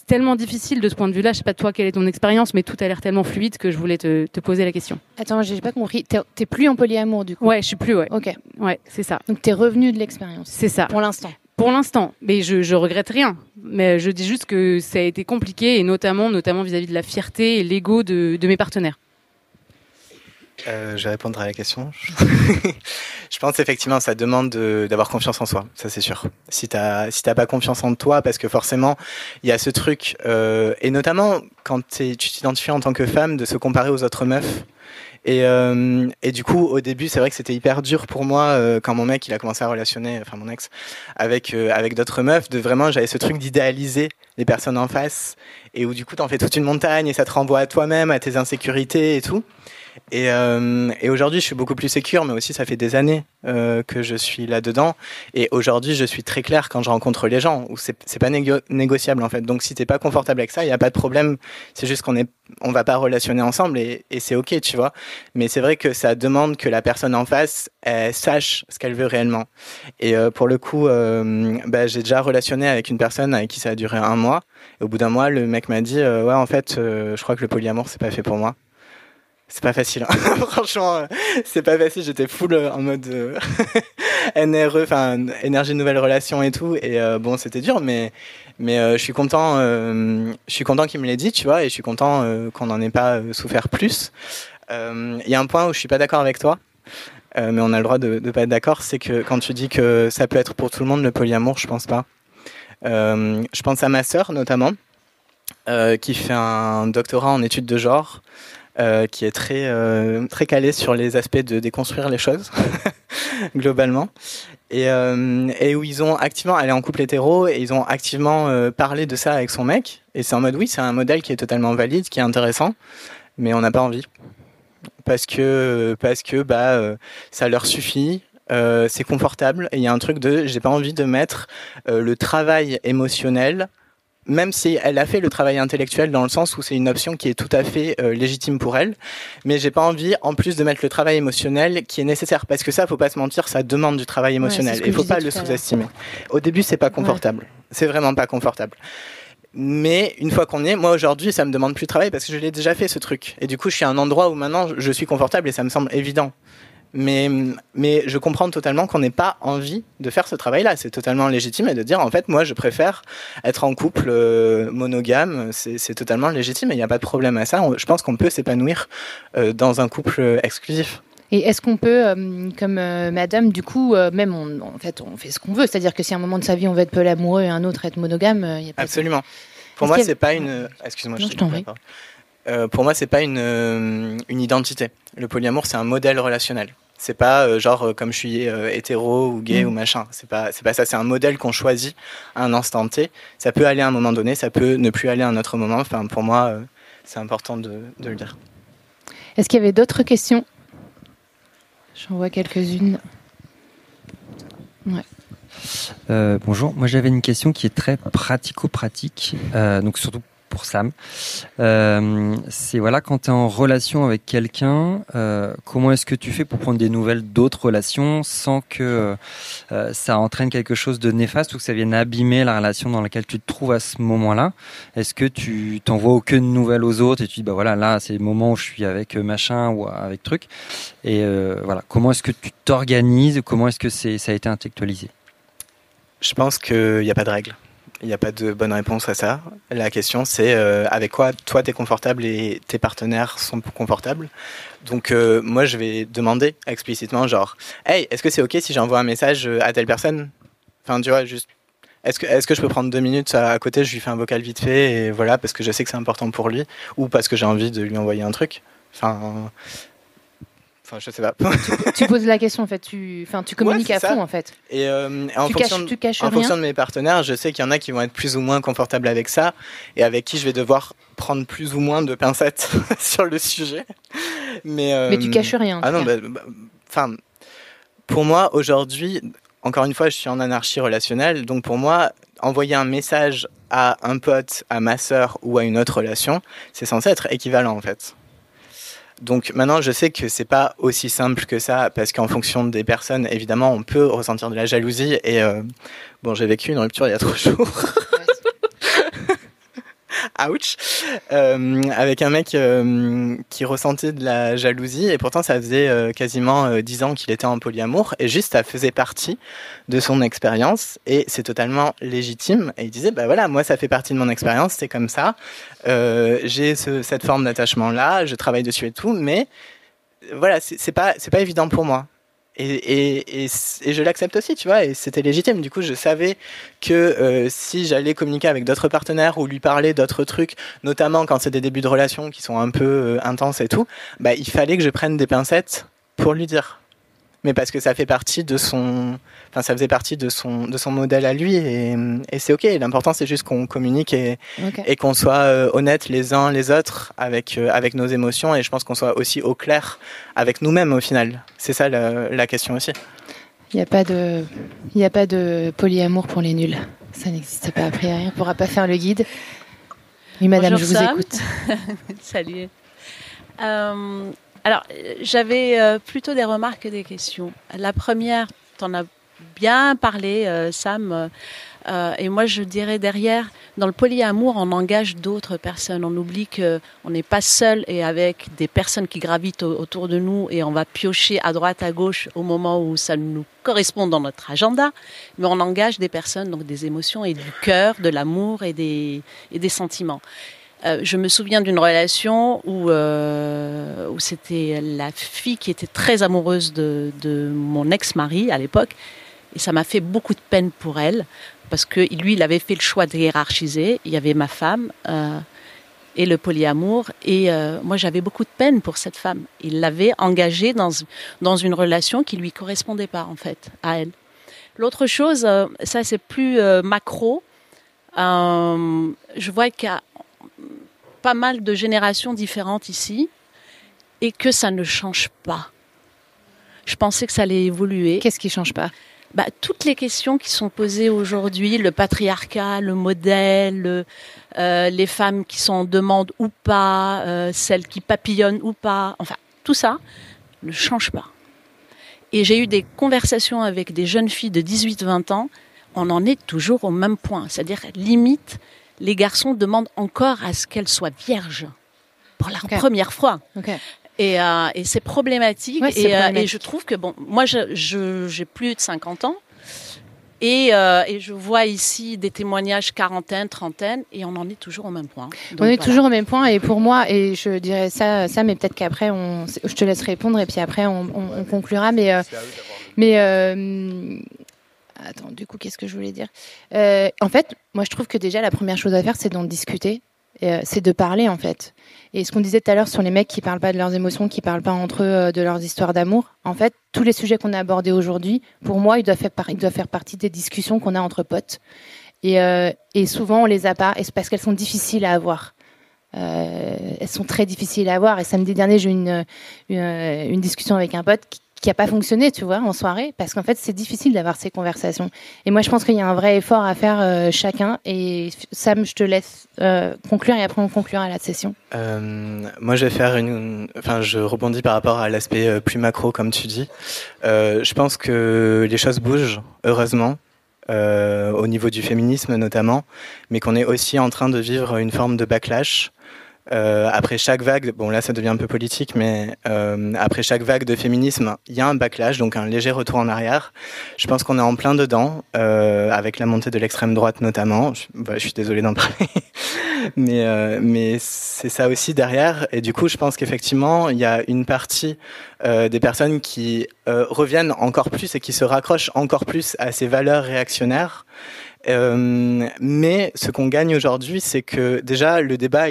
tellement difficile de ce point de vue-là. Je sais pas toi quelle est ton expérience, mais tout a l'air tellement fluide que je voulais te poser la question. Attends, j'ai pas compris. T'es plus en polyamour du coup? Ouais, je suis plus. Ouais. Ok. Ouais, c'est ça. Donc t'es revenu de l'expérience. C'est ça. Pour l'instant. Pour l'instant, mais je regrette rien. Mais je dis juste que ça a été compliqué, et notamment vis-à-vis de la fierté et l'ego de mes partenaires. Je vais répondre à la question. Je pense effectivement ça demande d'avoir confiance en soi, ça c'est sûr. Si t'as pas confiance en toi, parce que forcément il y a ce truc, et notamment quand tu t'identifies en tant que femme, de se comparer aux autres meufs. Et du coup, au début, c'est vrai que c'était hyper dur pour moi quand mon mec il a commencé à relationner, enfin mon ex, avec d'autres meufs, j'avais ce truc d'idéaliser les personnes en face, et où du coup t'en fais toute une montagne et ça te renvoie à toi-même, à tes insécurités et tout. Et aujourd'hui, je suis beaucoup plus sécure, mais aussi ça fait des années que je suis là-dedans. Et aujourd'hui, je suis très clair quand je rencontre les gens, où c'est pas négociable en fait. Donc si t'es pas confortable avec ça, il y a pas de problème. C'est juste on va pas relationner ensemble et c'est ok, tu vois. Mais c'est vrai que ça demande que la personne en face elle sache ce qu'elle veut réellement. Et pour le coup, j'ai déjà relationné avec une personne avec qui ça a duré 1 mois. Et au bout d'1 mois, le mec m'a dit ouais, en fait, je crois que le polyamour c'est pas fait pour moi. C'est pas facile, hein. Franchement, c'est pas facile. J'étais full en mode NRE, enfin énergie de nouvelle relation et tout. Et bon, c'était dur, mais je suis content. Je suis content qu'il me l'ait dit, tu vois, et je suis content qu'on n'en ait pas souffert plus. Il y a un point où je suis pas d'accord avec toi, mais on a le droit de pas être d'accord. C'est que quand tu dis que ça peut être pour tout le monde le polyamour, je pense pas. Je pense à ma sœur notamment, qui fait un doctorat en études de genre. Qui est très calé sur les aspects de déconstruire les choses globalement, et où ils ont activement, elle est en couple hétéro, et ils ont activement parlé de ça avec son mec, et c'est en mode oui, c'est un modèle qui est totalement valide, qui est intéressant, mais on n'a pas envie parce que ça leur suffit. C'est confortable, et il y a un truc j'ai pas envie de mettre le travail émotionnel, même si elle a fait le travail intellectuel dans le sens où c'est une option qui est tout à fait légitime pour elle, mais j'ai pas envie en plus de mettre le travail émotionnel qui est nécessaire, parce que ça, faut pas se mentir, ça demande du travail émotionnel, et faut pas le sous-estimer. Au début, c'est pas confortable, c'est vraiment pas confortable. Mais une fois qu'on y est, moi aujourd'hui, ça me demande plus de travail parce que je l'ai déjà fait ce truc, et du coup, je suis à un endroit où maintenant je suis confortable et ça me semble évident. Mais je comprends totalement qu'on n'ait pas envie de faire ce travail-là. C'est totalement légitime, et de dire, en fait, moi, je préfère être en couple monogame. C'est totalement légitime, et il n'y a pas de problème à ça. Je pense qu'on peut s'épanouir dans un couple exclusif. Et est-ce qu'on peut, comme madame, du coup, même on fait ce qu'on veut. C'est-à-dire que si à un moment de sa vie, on veut être polyamoureux et un autre être monogame, il n'y a pas Absolument. Pour moi, c'est pas une... Excuse-moi, je t'en prie. Pour moi, c'est pas une identité. Le polyamour, c'est un modèle relationnel. C'est pas comme je suis hétéro ou gay ou machin. C'est pas ça. C'est un modèle qu'on choisit à un instant T. Ça peut aller à un moment donné, ça peut ne plus aller à un autre moment. Enfin, pour moi, c'est important de le dire. Est-ce qu'il y avait d'autres questions? J'en vois quelques-unes. Ouais. Bonjour. Moi, j'avais une question qui est très pratico-pratique. Donc surtout pour Sam. C'est quand tu es en relation avec quelqu'un, comment est-ce que tu fais pour prendre des nouvelles d'autres relations sans que ça entraîne quelque chose de néfaste ou que ça vienne abîmer la relation dans laquelle tu te trouves à ce moment-là? Est-ce que tu t'envoies aucune nouvelle aux autres et tu dis là c'est le moment où je suis avec machin ou avec truc, et comment est-ce que tu t'organises, comment est-ce que ça a été intellectualisé? Je pense qu'il n'y a pas de règle. Il n'y a pas de bonne réponse à ça. La question, c'est avec quoi toi t'es confortable et tes partenaires sont confortables. Donc moi, je vais demander explicitement, hey, est-ce que c'est ok si j'envoie un message à telle personne? Enfin, tu vois, juste Est-ce que je peux prendre 2 minutes à côté, je lui fais un vocal vite fait, et voilà, parce que je sais que c'est important pour lui, ou parce que j'ai envie de lui envoyer un truc. Enfin, je sais pas. Tu poses la question, en fait. Tu communiques à fond, en fait. Et en caches fonction de mes partenaires, je sais qu'il y en a qui vont être plus ou moins confortables avec ça, et avec qui je vais devoir prendre plus ou moins de pincettes sur le sujet. Mais tu caches rien. Ah non, pour moi, aujourd'hui, encore une fois, je suis en anarchie relationnelle, donc pour moi, envoyer un message à un pote, à ma sœur ou à une autre relation, c'est censé être équivalent, en fait. Donc maintenant, je sais que c'est pas aussi simple que ça, parce qu'en fonction des personnes, évidemment, on peut ressentir de la jalousie. Et j'ai vécu une rupture il y a 3 jours. Ouch. Avec un mec qui ressentait de la jalousie, et pourtant ça faisait quasiment 10 ans qu'il était en polyamour, et juste ça faisait partie de son expérience, et c'est totalement légitime. Et il disait, bah voilà, moi ça fait partie de mon expérience, c'est comme ça, j'ai cette forme d'attachement là, je travaille dessus et tout, mais voilà, c'est pas évident pour moi. Et je l'accepte aussi, tu vois, et c'était légitime. Du coup, je savais que si j'allais communiquer avec d'autres partenaires ou lui parler d'autres trucs, notamment quand c'est des débuts de relation qui sont un peu intenses et tout, bah, il fallait que je prenne des pincettes pour lui dire. Mais parce que ça fait partie de ça faisait partie de son modèle à lui, et c'est ok. L'important, c'est juste qu'on communique et qu'on soit honnêtes les uns les autres avec nos émotions, et je pense qu'on soit aussi au clair avec nous-mêmes au final. C'est ça la question aussi. Il n'y a pas de polyamour pour les nuls. Ça n'existe pas, a priori. On ne pourra pas faire le guide. Oui, madame, bonjour, je vous Sam. écoute. Salut. Alors, j'avais plutôt des remarques que des questions. La première, tu en as bien parlé, Sam, et moi je dirais derrière, dans le polyamour, on engage d'autres personnes. On oublie qu'on n'est pas seul et avec des personnes qui gravitent autour de nous, et on va piocher à droite, à gauche au moment où ça nous correspond dans notre agenda, mais on engage des personnes, donc des émotions et du cœur, de l'amour et des sentiments. Je me souviens d'une relation où c'était la fille qui était très amoureuse de mon ex-mari à l'époque, et ça m'a fait beaucoup de peine pour elle, parce que lui, il avait fait le choix de hiérarchiser. Il y avait ma femme et le polyamour, et moi j'avais beaucoup de peine pour cette femme. Il l'avait engagée dans une relation qui lui correspondait pas, en fait, à elle. L'autre chose, ça c'est plus macro, je vois qu'il y a pas mal de générations différentes ici, et que ça ne change pas. Je pensais que ça allait évoluer. Qu'est-ce qui ne change pas ? Toutes les questions qui sont posées aujourd'hui, le patriarcat, le modèle, les femmes qui sont en demande ou pas, celles qui papillonnent ou pas, enfin, tout ça ne change pas. Et j'ai eu des conversations avec des jeunes filles de 18-20 ans, on en est toujours au même point. C'est-à-dire, limite, les garçons demandent encore à ce qu'elles soient vierges pour la première fois. Okay. Et c'est problématique. Ouais, et je trouve que, moi, j'ai plus de 50 ans. Et je vois ici des témoignages quarantaine, trentaine, et on en est toujours au même point. Donc, on est toujours au même point, et pour moi, et je dirais ça, mais peut-être qu'après, je te laisse répondre, et puis après, on conclura. Attends, du coup, qu'est-ce que je voulais dire ? En fait, moi, je trouve que déjà, la première chose à faire, c'est d'en discuter. C'est de parler, en fait. Et ce qu'on disait tout à l'heure sur les mecs qui parlent pas de leurs émotions, qui parlent pas entre eux de leurs histoires d'amour, en fait, tous les sujets qu'on a abordés aujourd'hui, pour moi, ils doivent faire partie des discussions qu'on a entre potes. Et souvent, on les a pas, et c'est parce qu'elles sont difficiles à avoir. Elles sont très difficiles à avoir. Et samedi dernier, j'ai eu une discussion avec un pote qui n'a pas fonctionné, tu vois, en soirée, parce qu'en fait, c'est difficile d'avoir ces conversations. Et moi, je pense qu'il y a un vrai effort à faire chacun. Et Sam, je te laisse conclure, et après, on conclura la session. Moi, je vais faire je rebondis par rapport à l'aspect plus macro, comme tu dis. Je pense que les choses bougent, heureusement, au niveau du féminisme notamment, mais qu'on est aussi en train de vivre une forme de backlash. Après chaque vague, bon là ça devient un peu politique, mais après chaque vague de féminisme, il y a un backlash, donc un léger retour en arrière. Je pense qu'on est en plein dedans, avec la montée de l'extrême droite notamment. Je suis désolé d'en parler, mais c'est ça aussi derrière. Et du coup, je pense qu'effectivement, il y a une partie des personnes qui reviennent encore plus et qui se raccrochent encore plus à ces valeurs réactionnaires. Mais ce qu'on gagne aujourd'hui, c'est que déjà le débat,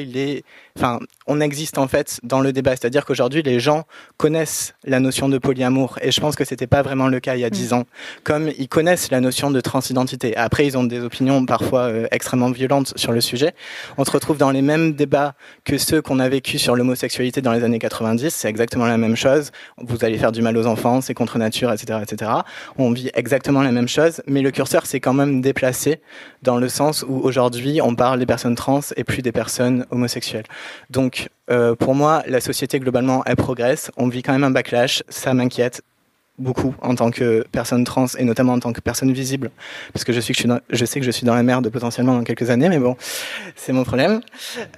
on existe en fait dans le débat, c'est-à-dire qu'aujourd'hui les gens connaissent la notion de polyamour, et je pense que c'était pas vraiment le cas il y a 10 ans, comme ils connaissent la notion de transidentité. Après, ils ont des opinions parfois extrêmement violentes sur le sujet. On se retrouve dans les mêmes débats que ceux qu'on a vécu sur l'homosexualité dans les années 90, c'est exactement la même chose. Vous allez faire du mal aux enfants, c'est contre nature, etc., etc. On vit exactement la même chose, mais le curseur s'est quand même déplacé dans le sens où aujourd'hui on parle des personnes trans et plus des personnes homosexuelles. Donc pour moi, la société globalement elle progresse. On vit quand même un backlash, ça m'inquiète beaucoup en tant que personne trans et notamment en tant que personne visible, parce que je sais que je suis dans la merde potentiellement dans quelques années, mais bon, c'est mon problème.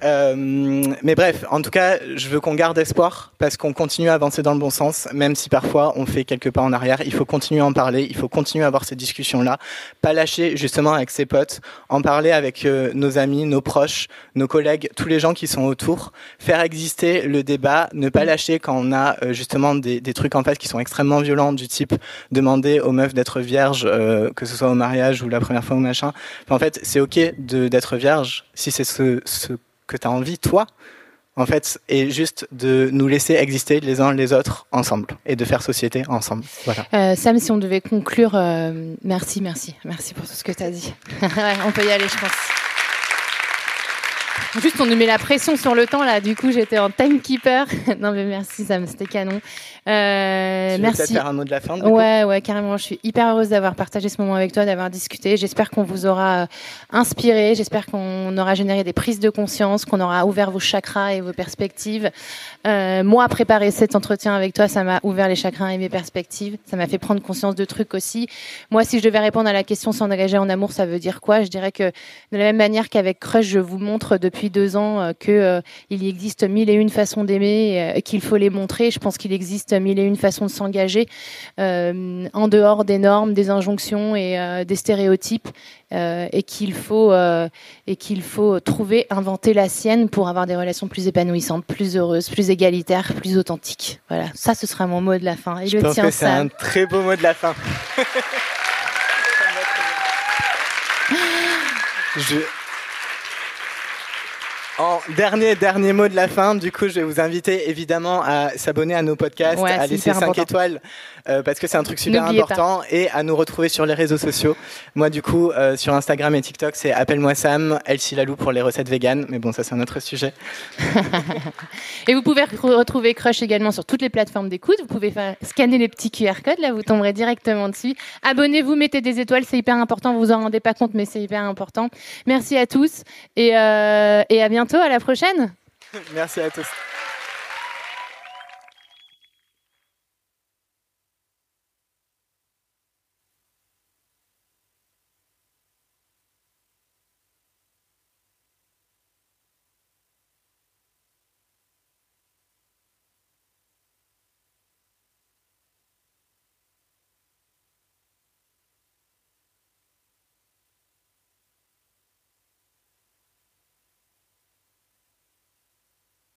Mais bref, en tout cas, je veux qu'on garde espoir parce qu'on continue à avancer dans le bon sens, même si parfois on fait quelques pas en arrière. Il faut continuer à en parler, il faut continuer à avoir ces discussions-là, pas lâcher justement avec ses potes, en parler avec nos amis, nos proches, nos collègues, tous les gens qui sont autour, faire exister le débat, ne pas lâcher quand on a justement des trucs en face qui sont extrêmement violents, du type demander aux meufs d'être vierges, que ce soit au mariage ou la première fois ou machin. Enfin, en fait, c'est ok d'être vierge si c'est ce que t'as envie, toi, en fait, et juste de nous laisser exister les uns les autres ensemble et de faire société ensemble. Voilà. Sam, si on devait conclure, merci pour tout ce que t'as dit. Ouais, on peut y aller, je pense. Juste, on nous met la pression sur le temps, là. Du coup, j'étais en timekeeper. Non, mais merci, Sam, c'était canon. Tu veux merci. peut-être faire un mot de la fin, du coup ? Ouais, carrément. Je suis hyper heureuse d'avoir partagé ce moment avec toi, d'avoir discuté. J'espère qu'on vous aura inspiré. J'espère qu'on aura généré des prises de conscience, qu'on aura ouvert vos chakras et vos perspectives. Moi, préparer cet entretien avec toi, ça m'a ouvert les chakras et mes perspectives. Ça m'a fait prendre conscience de trucs aussi. Moi, si je devais répondre à la question s'engager en amour, ça veut dire quoi ? Je dirais que de la même manière qu'avec Crush, je vous montre depuis 2 ans que il existe 1001 façons d'aimer et qu'il faut les montrer. Je pense qu'il existe 1001 façons de s'engager en dehors des normes, des injonctions et des stéréotypes. Et qu'il faut trouver, inventer la sienne pour avoir des relations plus épanouissantes, plus heureuses, plus égalitaires, plus authentiques. Voilà, ça ce sera mon mot de la fin. Et je pense que c'est un très beau mot de la fin. En dernier mot de la fin, du coup, je vais vous inviter évidemment à s'abonner à nos podcasts, à laisser 5 étoiles, parce que c'est un truc super important, et à nous retrouver sur les réseaux sociaux. Moi, du coup, sur Instagram et TikTok, c'est Appelle-moi Sam, Elsie Lalou pour les recettes véganes, mais bon, ça c'est un autre sujet. Et vous pouvez retrouver Crush également sur toutes les plateformes d'écoute. Vous pouvez scanner les petits QR codes, là, vous tomberez directement dessus. Abonnez-vous, mettez des étoiles, c'est hyper important. Vous vous en rendez pas compte, mais c'est hyper important. Merci à tous et à bientôt, à la prochaine. Merci à tous.